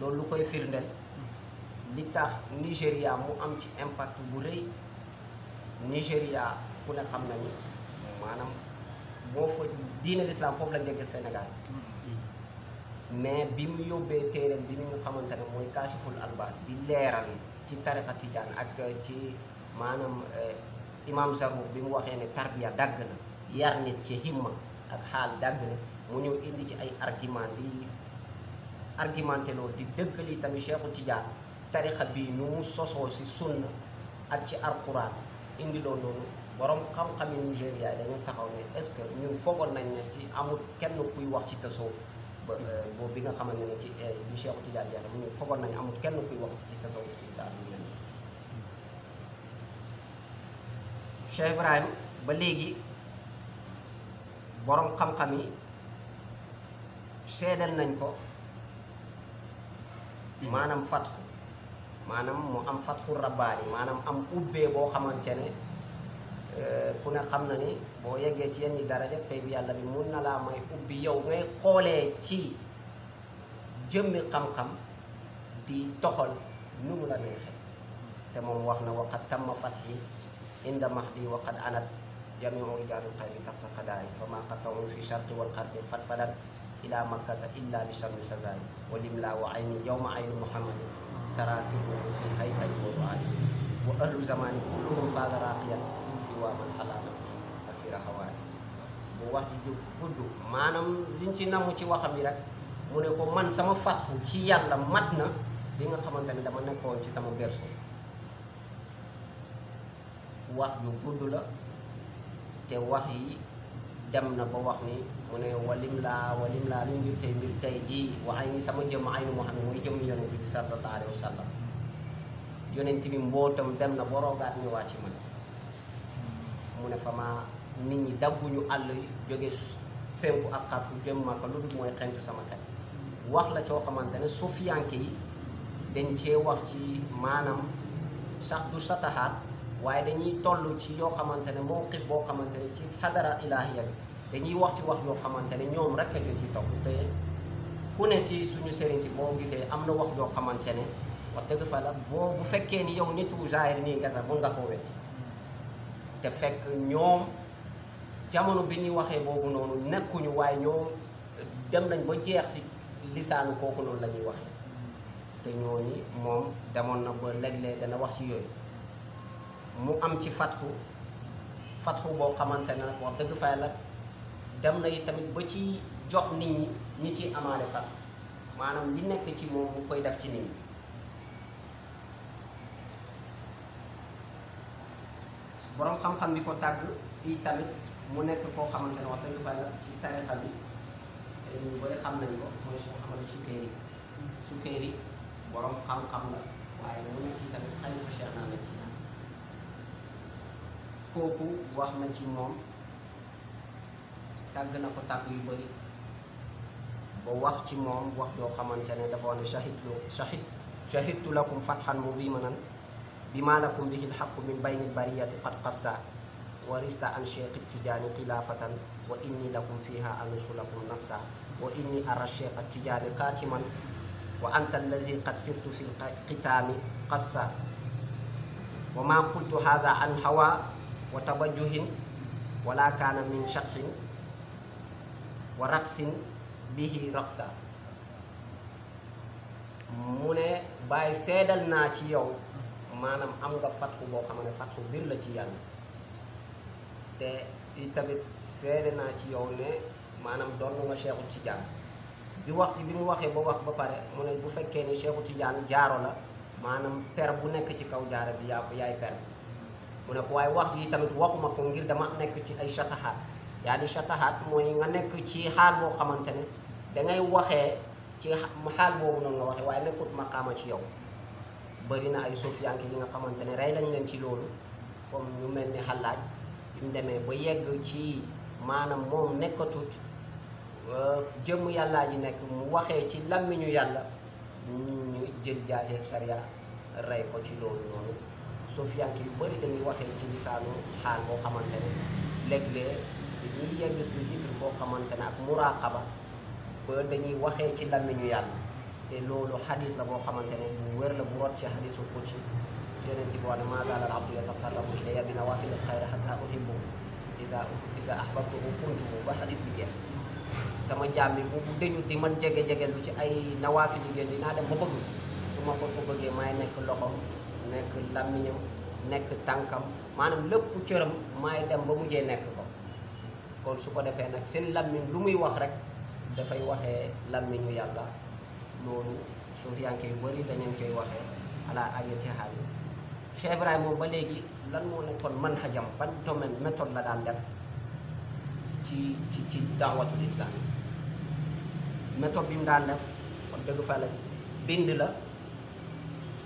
loolu lu koy firndeel li tax Nigéria mu am ci impact bu rëy Nigéria ku ne xam nañu maanaam boo fa diine l'islam foofu la njëkk Sénégal mais bi mu yóbbee téereem bi nga xamante ne mooy Kaashiful Albaas di leeral ci tariqa Tijaan ak ci maanaam imam Zarouk bi mu waxee ne tarbiya dagg na yar nit ci himma ak xaal dagg na mu ñëw indi ci ay argument di argumenté loolu di dëggali tamit Cheikhu Tidiane tariqa bii nu mu sosoo si sunna ak ci alquran indi loolu noonu borom xam-xami Nigéria yi dañoo taxaw ne est-ce que ñun foogoon nañ ne ci amul kenn kuy wax ci tasawuf boobu bi nga xamante ne ci li Cheikhu Tidiane jeex mu ñun foogoon nañ amul kenn kuy wax ci tasawuf ci taal bi mel Cheikh Ibrahim ba léegi borom xam-xam yi seedal nañ ko maanaam fatxu maanaam mu am fatxu rabbaani maanaam am ubbee boo xamante ne ku ne xam na ni boo yeggee ci yenn daraja pay bi yàlla bi mun na laa may ubbi yow ngay xoolee ci jëmmi xam-xam di toxal nu mu la neexee te moom wax na waqad tamma fatxi inda mahdi waqad anat jamiu rijaalil xayri taxta qadaay fa ma qatawu fi sharqi wal xarbi fatfadat ila makkata illa li sharmi sazaay wa limla wa ayni yawma ayni muhammadin sarasiluhu fi haykal qur'an wa ahlu zamani kulluhum faada raqiyan siwa man xalaana asira hawaay bu wax ji jóg gudd maanaam liñ ci namu ci waxam yi rek mu ne ko man sama fatxu ci yàlla mat na bi nga xamante ne dama nekkoon ci sama berceau wax ju gudd la te wax yi dem na ba wax ni mu ne walim laa lu mbir tey ji waxay ni sama jëm aynu Muhammad mooy jëm yonent bi sallallahu alayhi wa sallam yonent bi mbootam dem na ba roogaat ñëwaat ci man mu ne fa ma nit ñi dabbuñu àll jóge penku ak xarfu jëm Makka lu dul mooy xentu sama xel wax la coo xamante ne sufiyanke yi dañ cee wax ci maanaam sax du satahaat waaye dañuy toll ci yoo xamante ne mawqif boo xamante ne ci xadara ilaahiya bi dañuy wax ci wax yoo xamante ne ñoom rek a ci topp te ku ne ci suñu sëriñ ci boo gisee am na wax yoo xamante ne wax dëgg fa la bu fekkee ni yow nitu zahir nii nga sax mun nga koo wet te fekk ñoom jamono bi ñuy waxee boobu noonu nekkuñu waaye ñoom dem nañ ba jeex si lisaanu kooku noonu la ñuy waxee te ñooñu moom demoon na ba léeg-léeg dana wax ci yooyu mu am ci fatxu boo xamante ne nag wax dëgg fa la dem na tamit ba ci jox nit ñi ñi ci amaale fatxu maanaam li nekk ci moom mu koy def ci nit ñi boroom xam-xam bi ko tàgg fii tamit mu nekk koo xamante ne wax dëgg fa la ci tarixa bi ñu bëri xam nañ ko mooy Cheikh Ahmad Sukayri boroom xam-xam la waaye mu nekk tamit xalifa Cheikh Ahmad Tijaan kooku wax na ci moom tàgg na ko tàgg yu bëri ba wax ci moom wax joo xamante ne dafa wax ne shahidtu lakum fathan mubiinan bima lakum bihi lxaqu min bayni lbariyati qad qassa warista an cheikh tijaani xilaafatan wa inni lakum fiha anusu lakum nassa wa inni ara cheikh tijaani qaatiman wa anta allazi qad sirtu fi lxitaami qassa wa ma qultu hadha an hawa wa tabajjuhin wala kaana min shaqin wa raqsin bihi raqsa mu ne bàyyi seedal naa ci yow maanaam am nga fatxu boo xam ne fatxu bir la ci yàlla te tamit seede naa ci yow ne maanaam doon nga Cheikhu Tidiane bi waxtu bi mu waxee ba wax ba pare mu ne bu fekkee ni Cheikhu Tidiane jaaro la maanaam per bu nekk ci kaw jaaro bi yaay per mu ne ko waaye waxtu yi tamit waxuma ko ngir dama nekk ci ay shatahaat yaa di shatahaat mooy nga nekk ci xaal boo xamante ne dangay waxee ci xaal boobu noonu nga waxee waaye nekkut maqaama ci yow bëri na ay sofiyanke yi nga xamante ne rey lañ leen ci loolu comme ñu mel ni Xallaaj bi mu demee ba yegg ci maanaam moom nekkatut jëmm yàllaa ji nekk mu waxee ci làmmiñu yàlla ñu jël jaase sariya rey ko ci loolu noonu sofiyanke yu bëri dañuy waxee ci lisaanu xaal boo xamante ne léeg-léeg dañuy yegg si zikr foo xamante ne ak muraqaba ba dañuy waxee ci làmmiñu yàlla te loolu xadis la boo xamante ne bu wér la bu rot ci xadisul qudsi yonent bi wax ne maa zaala al abdu yataqarrabu ilayya bi nawaafil xayri xatta uhibbuhu iza ahbabtuhu kuntuhu ba xadis bi jeex sama jaam bi bu dañu di man jege lu ci ay nawaafil yi gën dinaa dem ba bëgg su ma ko bëggee maay nekk loxom nekk làmmiñam nekk tànkam maanaam lépp cëram maay dem ba mujjee nekk ko kon su ko defee nag seen làmmiñ lu muy wax rek dafay waxee làmmiñu yàlla loolu suufiyanke yu bëri dañu koy waxee ala ayati haal yi Cheikh Ibrahima moom ba léegi lan moo nekkoon manhajam ban domaine méthode la daan def ci daawatul islam méthode bi mu daan def kon dëgg fa la bind la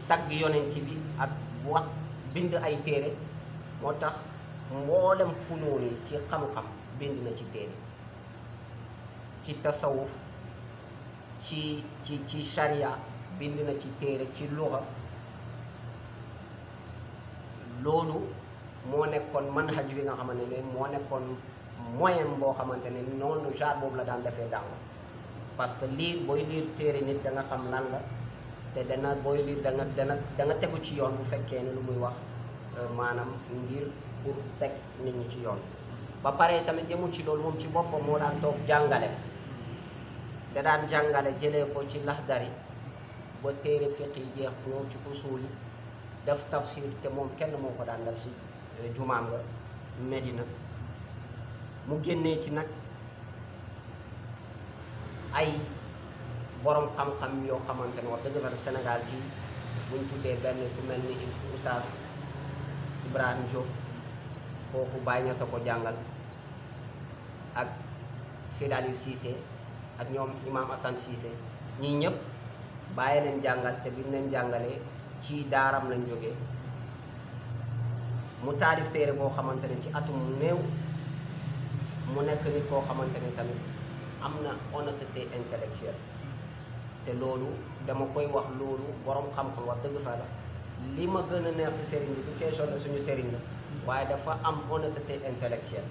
tagg yonent bi ak wax bind ay téere moo tax mboolem funuun yi ci xam-xam bind na ci téere ci tasawuf ci sharia bind na ci téere ci luxa loolu moo nekkoon manhaj bi nga xamante ne moo nekkoon moyen boo xamante ne noonu genre boobu la daan defee daawa parce que booy liir téere nit da nga xam lan la te dana booy liir da nga tegu ci yoon bu fekkee ne lu muy wax maanaam ngir pour teg nit ñi ci yoon ba pare tamit yemul ci loolu moom ci boppam moo daan toog jàngale da daan jàngale jëlee ko ci Laxdari ba téere fiq yi jeex ñëw ci usul yi def tafsir te moom kenn moo ko daan def ci jumaam nga Medina mu génnee ci nag ay borom xam-xam yoo xamante ne wax dëgg fa Sénégal ji buñ tuddee benn ku mel ni Oustaz Ibrahima Diop kooku bàyyi na sa ko jàngal ak Seydi Aliou Cissé ak ñoom Imam Assane Cissé ñii ñëpp bàyyi leen jàngal te bi mu leen jàngalee ci daaram lañ jógee mu taalif téere boo xamante ne ci atum néew mu nekk nit koo xamante ne tamit am na honnêteté intellectuelle te loolu dama koy wax loolu borom xam-xam wax dëgg fa la li ma gën a neex si sëriñ bi du question la suñu sëriñ la waaye dafa am honnêteté intellectuelle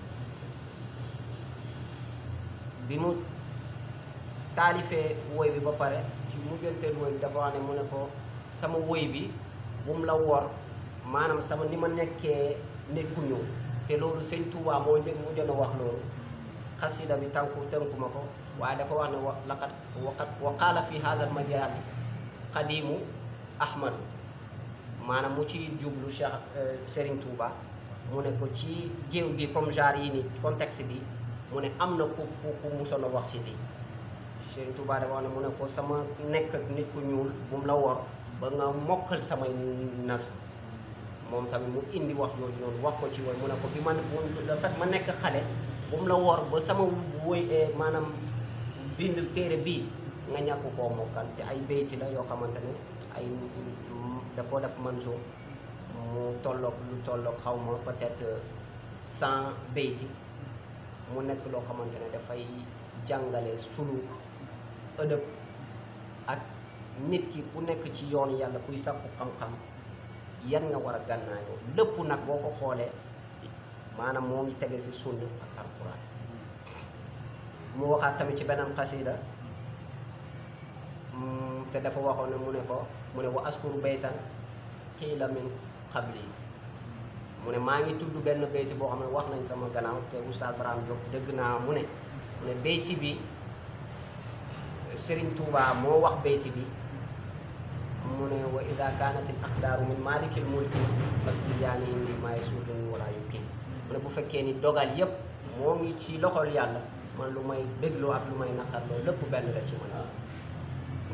bi mu taalifee woy bi ba pare ci mujjanteel woy bi dafa wax ne mu ne ko sama woy bi bu mu la wor maanaam sama ni ma nekkee nit ku ñëw te loolu sëñ Touba moo njëkk mu jën a wax loolu xasida bi tënku ma ko waaye dafa wax ne wa qaala fi haadal majaali qadimu ahmadu maanaam mu ci jublu Cheikh Serigne Touba mu ne ko ci géew gi comme genre yi ni contexte bi mu ne am na ku musoon a wax ci lii Serigne Touba dafa wax ne mu ne ko sama nekk ak nit ku ñuul bu mu la wor ba nga mokkal samay nas moom tamit mu indi wax jooju noonu wax ko ci woy mu ne ko bi man le fait ma nekk xale bu mu la wor ba sama woy maanaam bind téere bii nga ñàkk koo mokkal te ay béyti la yoo xamante ne ay da koo def manso mu tolloog lu tolloog xaw ma peut-être 100 béyti mu nekk loo xamante ne dafay jàngale suluk ëdëb ak nit ki ku nekk ci yoon yàlla kuy sakku xam-xam yan nga war a gànnaayoo lépp nag boo ko xoolee maanaam moo ngi tege ci sunna ak alquran mu waxaat tamit ci beneen xasida te dafa waxoon ne mu ne wa askuru baytan qiila min qabli mu ne maa ngi tudd benn bayti boo xam ne wax nañ sama gannaaw te Oustaz Braham Diop dëgg naa mu ne bayti bi Serigne Touba moo wax bayti bi mu ne wa ida kaanatil aqdaaru min malikil mulki fasiyaani indi maa yasuuduni wala yukki mu ne bu fekkee ni dogal yépp moo ngi ci loxol yàlla man lu may bégloo ak lu may naqarloo lépp benn la ci man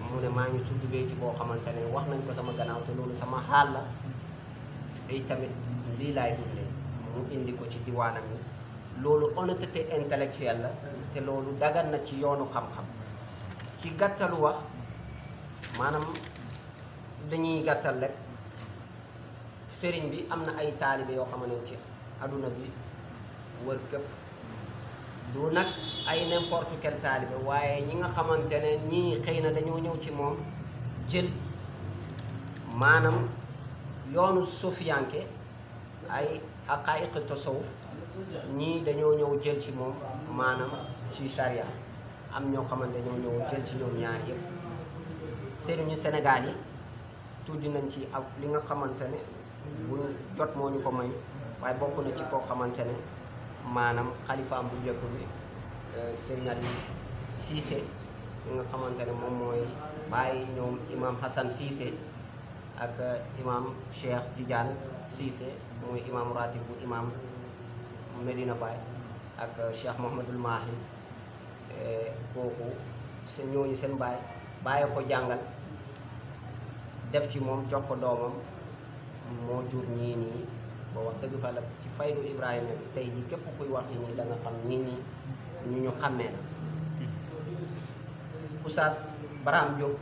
mu ne maa ngi tudd bayti boo xamante ne wax nañ ko sama gannaaw te loolu sama xaal la day tamit lii laay dundee mu indi ko ci diwaanam yi loolu honnêteté intellectuelle la te loolu dagan na ci yoonu xam-xam ci gàttalu wax maanaam dañuy gàttal rek sëriñ bi am na ay taalibe yoo xamante ne ci aduna bi wër këpp du nag ay n'importe quel taalibe waaye ñi nga xamante ne ñii xëy na dañoo ñëw ci moom jël maanaam yoonu sufiyanke ay aqaa'iq tasawuf ñii dañoo ñëw jël ci moom maanaam ci charia am ñoo xamante ñoo ñëw jël ci ñoom ñaar yëpp sëriñu Sénégal yi tuddi nañ ci ak li nga xamante ne bu jot moo ñu ko may waaye bokk na ci koo xamante ne maanaam xalifaam bu njëkk bi Serigne Aliou Cissé li nga xamante ne moom mooy bàyyi ñoom imam Hassan Cissé ak imam Cheikh Tidiane Cissé mooy imam ratib bu imam Medina Baye ak Cheikh Mouhamadul Mahi kooku seen ñooñu seen bàyyi ko jàngal def ci moom jox ko doomam moo jur ñii nii ba wax dëgg fa la ci faydu Ibrahima bi tey jii képp kuy wax ci ñii da nga xam ñii nii ñu xàmmee la Oustaz Braham Diop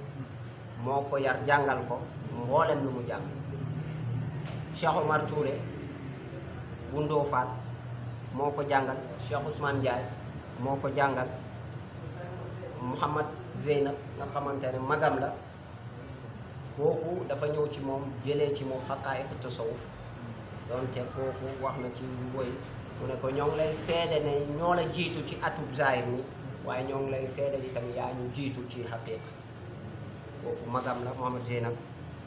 moo ko yar jàngal ko mboolem lu mu jàng Cheikh Omar Touré bu Ndofane moo ko jàngal Cheikh Ousmane Ndiaye moo ko jàngal Mouhamad Zeynab nga xamante ne magam la kooku dafa ñëw ci moom jëlee ci moom xaqaa'iq tasawuf donte kooku wax na ci woy mu ne ko ñoo ngi lay seede ne ñoo la jiitu ci atub zahir ni waaye ñoo ngi lay seede yi tamit yaa ñu jiitu ci xaqiiqa kooku magam la Mouhamad Zeynab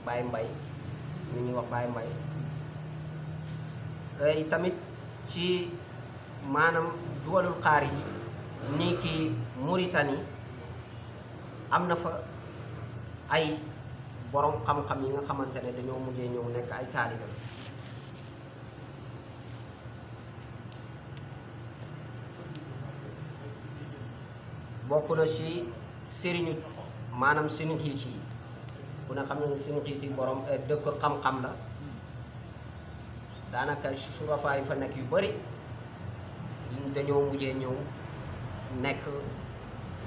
Baye Mbaye ñu ñuy wax Baye Mbaye tamit ci maanaam duwalul xaarij nii ki Mauritanie am na fa ay borom xam-xam yi nga xamante ne dañoo mujjee ñëw nekk ay taalibe bokk na ci sëriñu maanaam sëriñ xiit yi ku ne xam ne sëriñ xiit yi borom dëkk xam-xam la daanaka surafa yi fa nekk yu bari dañoo mujjee ñëw nekk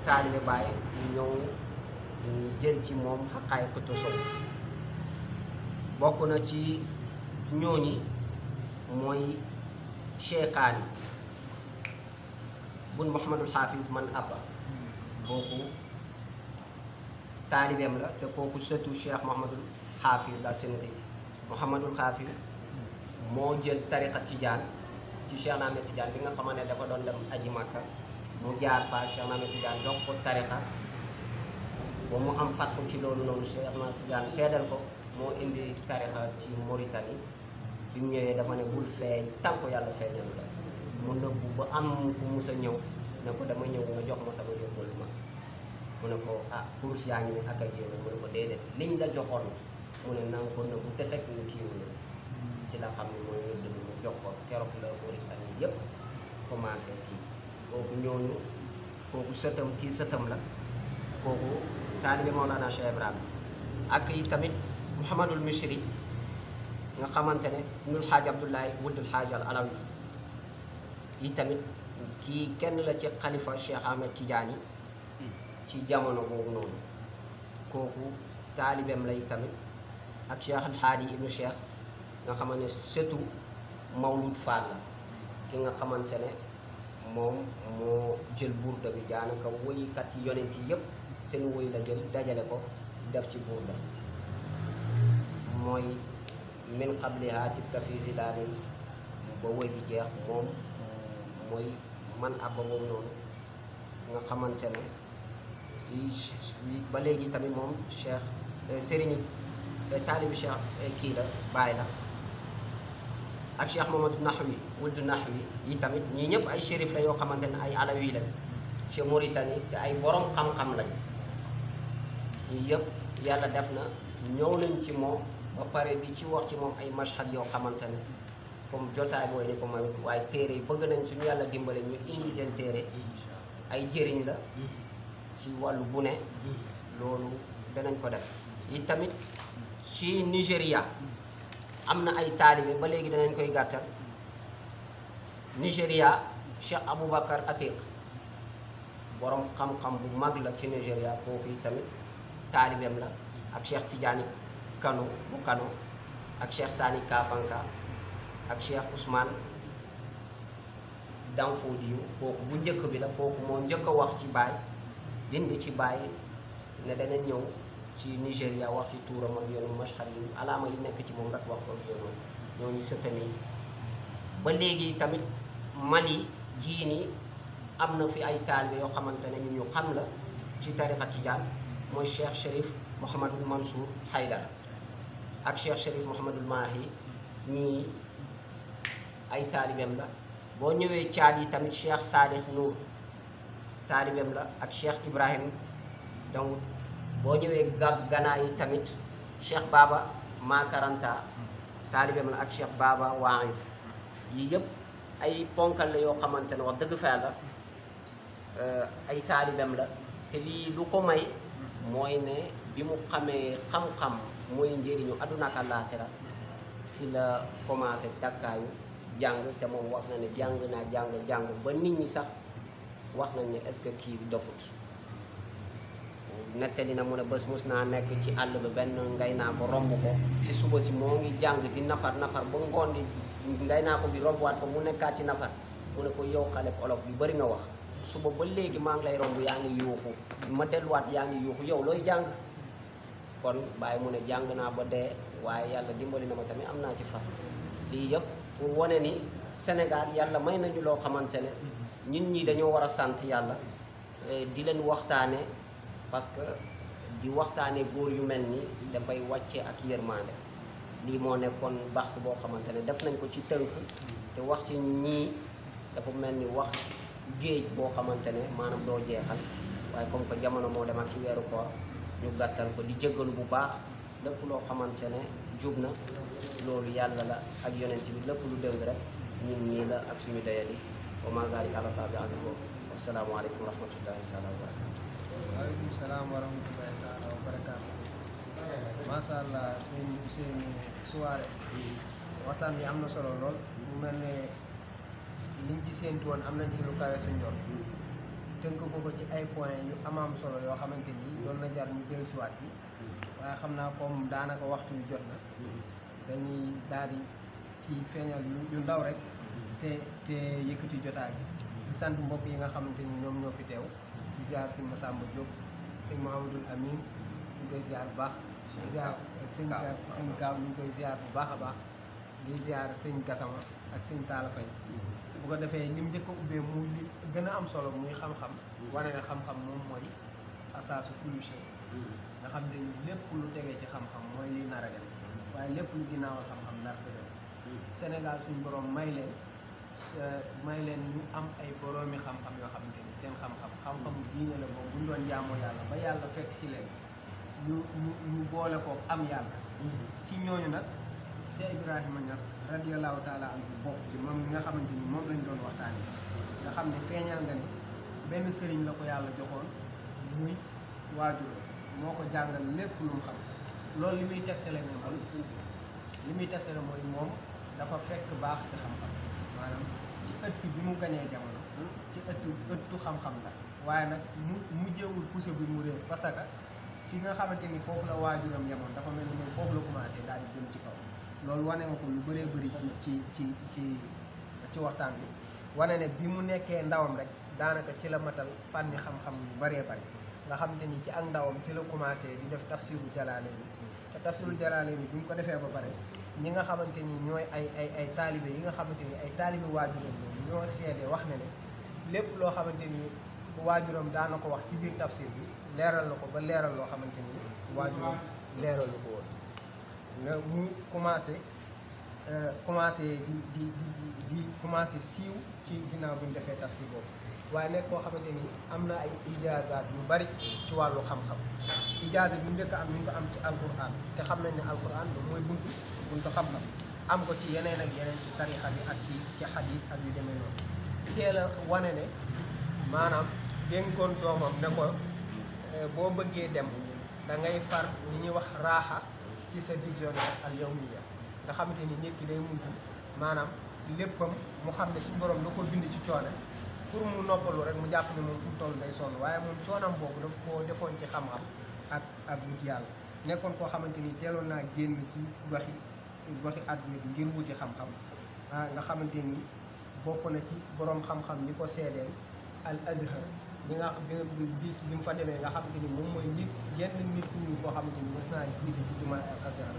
taalibe Baay ñëw jël ci moom xaqaayiqu tasawuf bokk na ci ñooñi mooy Cheikhaani bun Muhammadul Hafiz man abba kooku taalibeem la te kooku sëtu Cheikh Muhammadul Hafiz la Sénégal Muhammadul Hafiz moo jël tariqa Tijaan ci Cheikh Ahmed Tidiane bi nga xamante ne dafa doon dem aji Makka mu jaar fa Cheikh Ahmed Tidiane jox ko tariqa ba mu am fatku ci loolu noonu Cheikh Ahmed Tidiane seedal ko moo indi tariqa ci Mauritanie bi mu ñëwee dafa ne bul feeñ tant que yàlla feeñal la mu nëbbu ba am ku mus a ñëw ne ko dama ñëw nga jox ma sama yóbbal ma mu ne ko ah kurus yaa ngi ne ak ak yow mu ne ko déedéet liñ la joxoon mu ne na nga ko nëbbu te fekk ñu kiiwu la si la xam ne mooy yëpp mu jox ko keroog la Mauritanie yëpp commencé kii kooku ñooñu kooku sëtam kii sëtam la kooku taalibe Mawlana Cheikh Ibrahima ak yi tamit Mouhamadul Misri nga xamante ne nul xaaj Abdoulaye wuddul xaaj al alawi yi tamit kii kenn la ci xalifa Cheikh Ahmed Tidiane ci jamono boobu noonu kooku taalibeem lay tamit ak Cheikh al Haadi ibnu Cheikh nga xamante ne surtout Mawlud Fall la ki nga xamante ne moom moo jël burda bi daanaka woykat yi yonent yi yëpp seen woy la jël dajale ko def ci burda mooy min qabliha tibta fi zilaalin ba woy bi jeex moom mooy man abba moom noonu nga xamante ne ba léegi tamit moom Cheikh Serigne taalibi Cheikh kii la Baay la ak Cheikh Mamadou Nahwi wuldu Nahwi yi tamit ñii ñëpp ay shérif la yoo xamante ne ay alawi lañ ci Mauritanie te ay borom xam-xam lañ ñii yëpp yàlla def na ñëw nañ ci moom ba pare di ci wax ci moom ay mashhad yoo xamante ne comme jotaay mooy ni ko may waaye téere yi bëgg nañ suñu yàlla dimbale ñu indi seen téere ay jëriñ la ci wàllu bu ne loolu danañ ko def yi tamit ci Nigéria am na ay taalibe ba léegi danañ koy gàttal Nigéria Cheikh Aboubacar Atiq borom xam-xam bu mag la ci Nigéria kooku tamit taalibeem la ak Cheikh Tidiane Kano bu Kano ak Cheikh Sani Kafanka ak Cheikh Ousmane Danfodiyo kooku bu njëkk bi la kooku moo njëkk a wax ci Baay bind ci Baay ne dana ñëw ci Nigéria wax ci tuuram ak yoonu mashhad yi alaama yi nekk ci moom rek wax ko yoonu ñooñu sëtam yi ba léegi tamit Mali jii nii am na fi ay taalibe yoo xamante ne ñu xam la ci tariqa Tijaan mooy Cheikh Chérif Mouhamadul Mansour Haydara ak Cheikh Chérif Mouhamadul Mahi ñii ay taalibeem la boo ñëwee Caad yi tamit Cheikh Salih Nour taalibeem la ak Cheikh Ibrahim donc boo ñëwee Gana yi tamit Cheikh Baba Makaranta taalibeem la ak Cheikh Baba Waïs yii yëpp ay ponkal la yoo xamante ne wax dëgg fa yàlla ay taalibeem la te lii lu ko may mooy ne bi mu xamee xam-xam mooy njëriñu àdduna ak àllaaxira si la commencé takkaayu jàng te moom wax na ne jàng naa jàng ba nit ñi sax wax nañ ne est-ce que kii dofut nettali na mu ne bés mus naa nekk ci àll ba benn ngay naa ko romb ko ci suba si moo ngi jàng di nafar ba ngoon gi ngay naa ko bi rombuwaat ko mu nekkaat ci nafar mu ne ko yow xale olof bi bëri nga wax suba ba léegi maa ngi lay romb yaa ngi yuuxu ma delluwaat yaa ngi yuuxu yow looy jàng kon bàyyi mu ne jàng naa ba dee waaye yàlla dimbali na ma tamit am naa ci far lii yëpp pour wane ni Sénégal yàlla may nañu loo xamante ne ñun ñi dañoo war a sant yàlla di leen waxtaane parce que di waxtaane góor yu mel ni dafay wàcce ak yërmande lii moo nekkoon baax boo xamante ne def nañ ko ci tënk te wax ci ñii dafa mel ni wax géej boo xamante ne maanaam doo jeexal waaye comme que jamono moo dem ak ci weeru koor ñu gàttal ko di jéggalu bu baax lépp loo xamante ne jub na loolu yàlla la ak yonent bi lépp lu dëng rek ñun ñii la ak suñu dayali wa ma zalika ala Allahi bi aziz wassalaamu aleykum wa rahmatullahi taala wa barakatuh waaleykum salaam wa rahmatullahi taala wa barakatuh masha Allah seen soirée waxtaan bi am na solo lool mu mel ne liñ ci séentu woon am nañ ci lu kawe suñ jot tënk ko ci ay points yu amaam solo yoo xamante ni doon na jar ñu dellusiwaat ci waaye xam naa comme daanaka waxtu wi jot na dañuy daal di ci feeñal yu ndaw rek te yëkkati jotaay bi di sant mbokk yi nga xamante ni ñoom ñoo fi teew di ziar sëñ Massamba Diop sëñ Mouhamadoul Amine ñu koy ziar bu baax di ziar sëñ Gaaw ñu koy ziar bu baax a baax di ziar sëñ Gassama ak sëñ Talla Faye bu ko defee lim njëkk a ubbee mu li gën a am solo muy xam-xam wane ne xam-xam moom mooy asaasu kulli shay nga xam ne lépp lu tegee ci xam-xam mooy li nar a dem waaye lépp lu ginnaawal xam-xam nar a dem Sénégal suñu borom may leen ñu am ay boroomi xam-xam yoo xamante ni seen xam-xamu diine la boobu buñ doon jaamoo yàlla ba yàlla fekk si leen ñu boole ko am yàlla ci ñooñu nag Cheikh Ibrahima Niass radiyallahu taala anhu bokk ci moom mi nga xamante ni moom lañ doon waxtaanee nga xam ne feeñal nga ni benn sëriñ la ko yàlla joxoon muy waajur moo ko jàngal lépp lu mu xam loolu li muy tegtale mooy moom dafa fekk baax ci xam-xam maanaam ci ëtt bi mu ganee jamono ci ëttu xam-xam la waaye nag mu jéewul poussé bi mu réer parce que fi nga xamante ni foofu la waajuram yemoon dafa mel ni moom foofu la commencé daal di jëm ci kaw loolu wane nga ko lu bëree bëri ci waxtaan bi wane ne bi mu nekkee ndawam rek daanaka ci la matal fànni xam-xam yu bëree bëri nga xamante ni ci ak ndawam ci la commencé di def tafsiru Jalaalayni te tafsiru Jalaalayni bi mu ko defee ba pare ñi nga xamante ni ñooy ay taalibe yi nga xamante ni ay taalibe waajuram ñoo seede wax ne lépp loo xamante ni waajuram daana ko wax ci biir tafsir bi leeral na ko ba leeral loo xamante ni waajuram leeral na ko woon nga mu commencé di commencé siiw ci ginnaaw bi ñu defee tafsir boobu waaye nekk koo xamante ni am na ay ijaazaat yu bari ci wàllu xam-xam ijaaza bi njëkk am ñu ngi ko am ci alquran te xam nañ ne alquran ba mooy buntu xam-xam am ko ci yeneen ak yeneen ci tarixa bi ak ci xadis ak yu demee noonu teel a wane ne maanaam dénkoon doomam ne ko boo bëggee dem da ngay far li ñuy wax raaxa ci sa dictionnaire al yawmiya nga xamante ni nit ki day mujj maanaam léppam mu xam ne suñu borom da ko bind ci coone pour mu noppalu rek mu jàpp ne moom fu mu toll day sonn waaye moom coonam boobu daf koo defoon ci xam-xam ak wut yàlla nekkoon koo xamante ni teeloon naa génn ci goxi àdduna bi ngir wuti xam-xam nga xamante ni bokk na ci borom xam-xam ñi ko seedeel al azhar bis bi mu fa demee nga xamante ni moom mooy nit ñu koo xamante ni mës naa jiite ci jumaa al azhar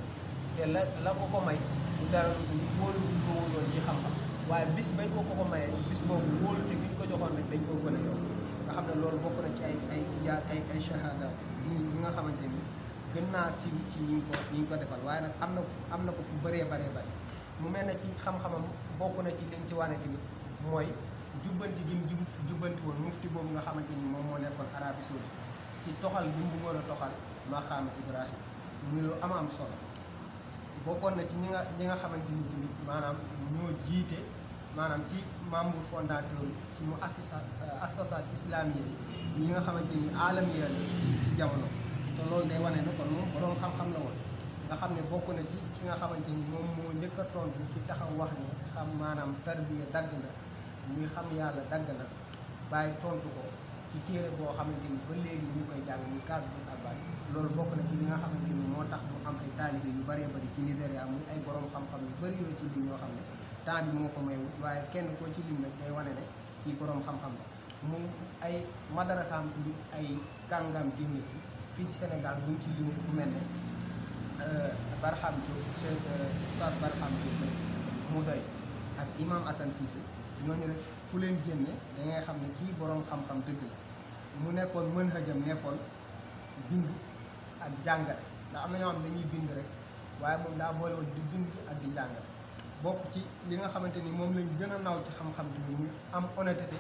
te la ko may du dara lu wóolu buñ ko wóoloon ci xam-xam waaye bis bañ ko mayee bis boobu wóolu te biñ ko joxoon rek dañ koo gën a yow nga xam ne loolu bokk na ci ay shahada yi nga xamante ni gën naa siiw ci yi ñu ko defal waaye nag am na ko fu bëree bëri mu mel ne ci xam-xamam bokk na ci liñ ci wane tamit mooy jubbanti gi mu jubbanti woon mufti boobu nga xamante ni moom moo nekkoon Arabie Saoudite ci toxal bi mu bëggoon a toxal maqaama Ibrahim muy lu am solo bokkoon na ci ñi nga xamante ni tamit maanaam ñoo jiite maanaam ci membre fondateur ci mu assasat islamiye yi nga xamante ni alamiya la ci jamono te loolu day wane ne kon moom borom xam-xam la woon nga xam ne bokk na ci ki nga xamante ni moom moo njëkk a tontu ci taxaw wax ne xam maanaam tarbiya dagg na muy xam yàlla dagg na bàyyi tontu ko ci téere boo xamante ni ba léegi ñu koy jàng muy Kaashiful Albaab loolu bokk na ci li nga xamante ni moo tax mu am ay taalibe yu bëree bëri ci Nigéria muy ay borom xam-xam yu bëri yoo ci lim yoo xam ne temps bi moo ko maywut waaye kenn koo ci lim nag day wane ne kii borom xam-xam la mu ay madarasaam tamit ay kàngam génn ci fii ci Sénégal bu ci limee bu mel ne Barham Diop Oustaz Barham Diop mu doy ak imam Assane Cissé ñooñu rek fu leen génne da ngay xam ne kii borom xam-xam dëgg la mu nekkoon mën hajam nekkoon bind ak jàngale ndax am na ñoo xam ne dañuy bind rek waaye moom daa boole woon di bind ak di jàngale bokk ci li nga xamante ni moom lañ gën a naw ci xam-xam bi muy am honnêteté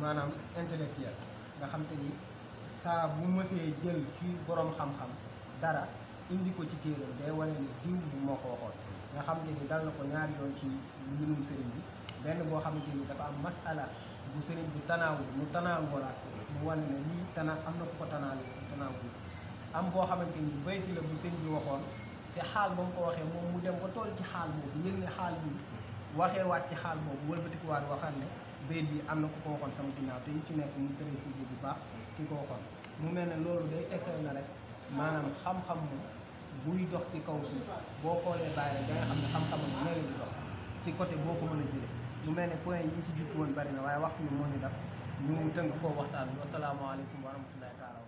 maanaam intellectuelle nga xam te ni saa bu mësee jël ci borom xam-xam dara indi ko ci téeram day wane ni diw bi moo ko waxoon nga xam te ni dal na ko ñaari yoon ci mbirum sëriñ bi benn boo xamante ni dafa am masala bu sëriñ bi tanaawul mu tanaawulaat ko mu wane ne lii am na ku ko tanaawul am boo xamante ni bayti la bu sëriñ bi waxoon te xaal ba mu ko waxee moom mu dem ba toll ci xaal boobu yëg ne xaal bi waxee waat ci xaal boobu wëlbatikuwaat waxal ne bayit bi am na ku ko waxoon sama ginnaaw te ñu ci nekk mu précisé bu baax ki ko waxoon mu mel ne loolu day tegtal na rek maanaam xam-xam buy dox ci kaw suuf boo xoolee bàyyi rek da nga xam ne xam-xamam bu mel di dox ci côté boo ko mën a jëlee mu mel ne point yi ñu ci jukki woon bari na waaye waxtu bi moo ñu def ñu tënk foofu waxtaan bi wasalaamaaleykum wa rahmatullahi taala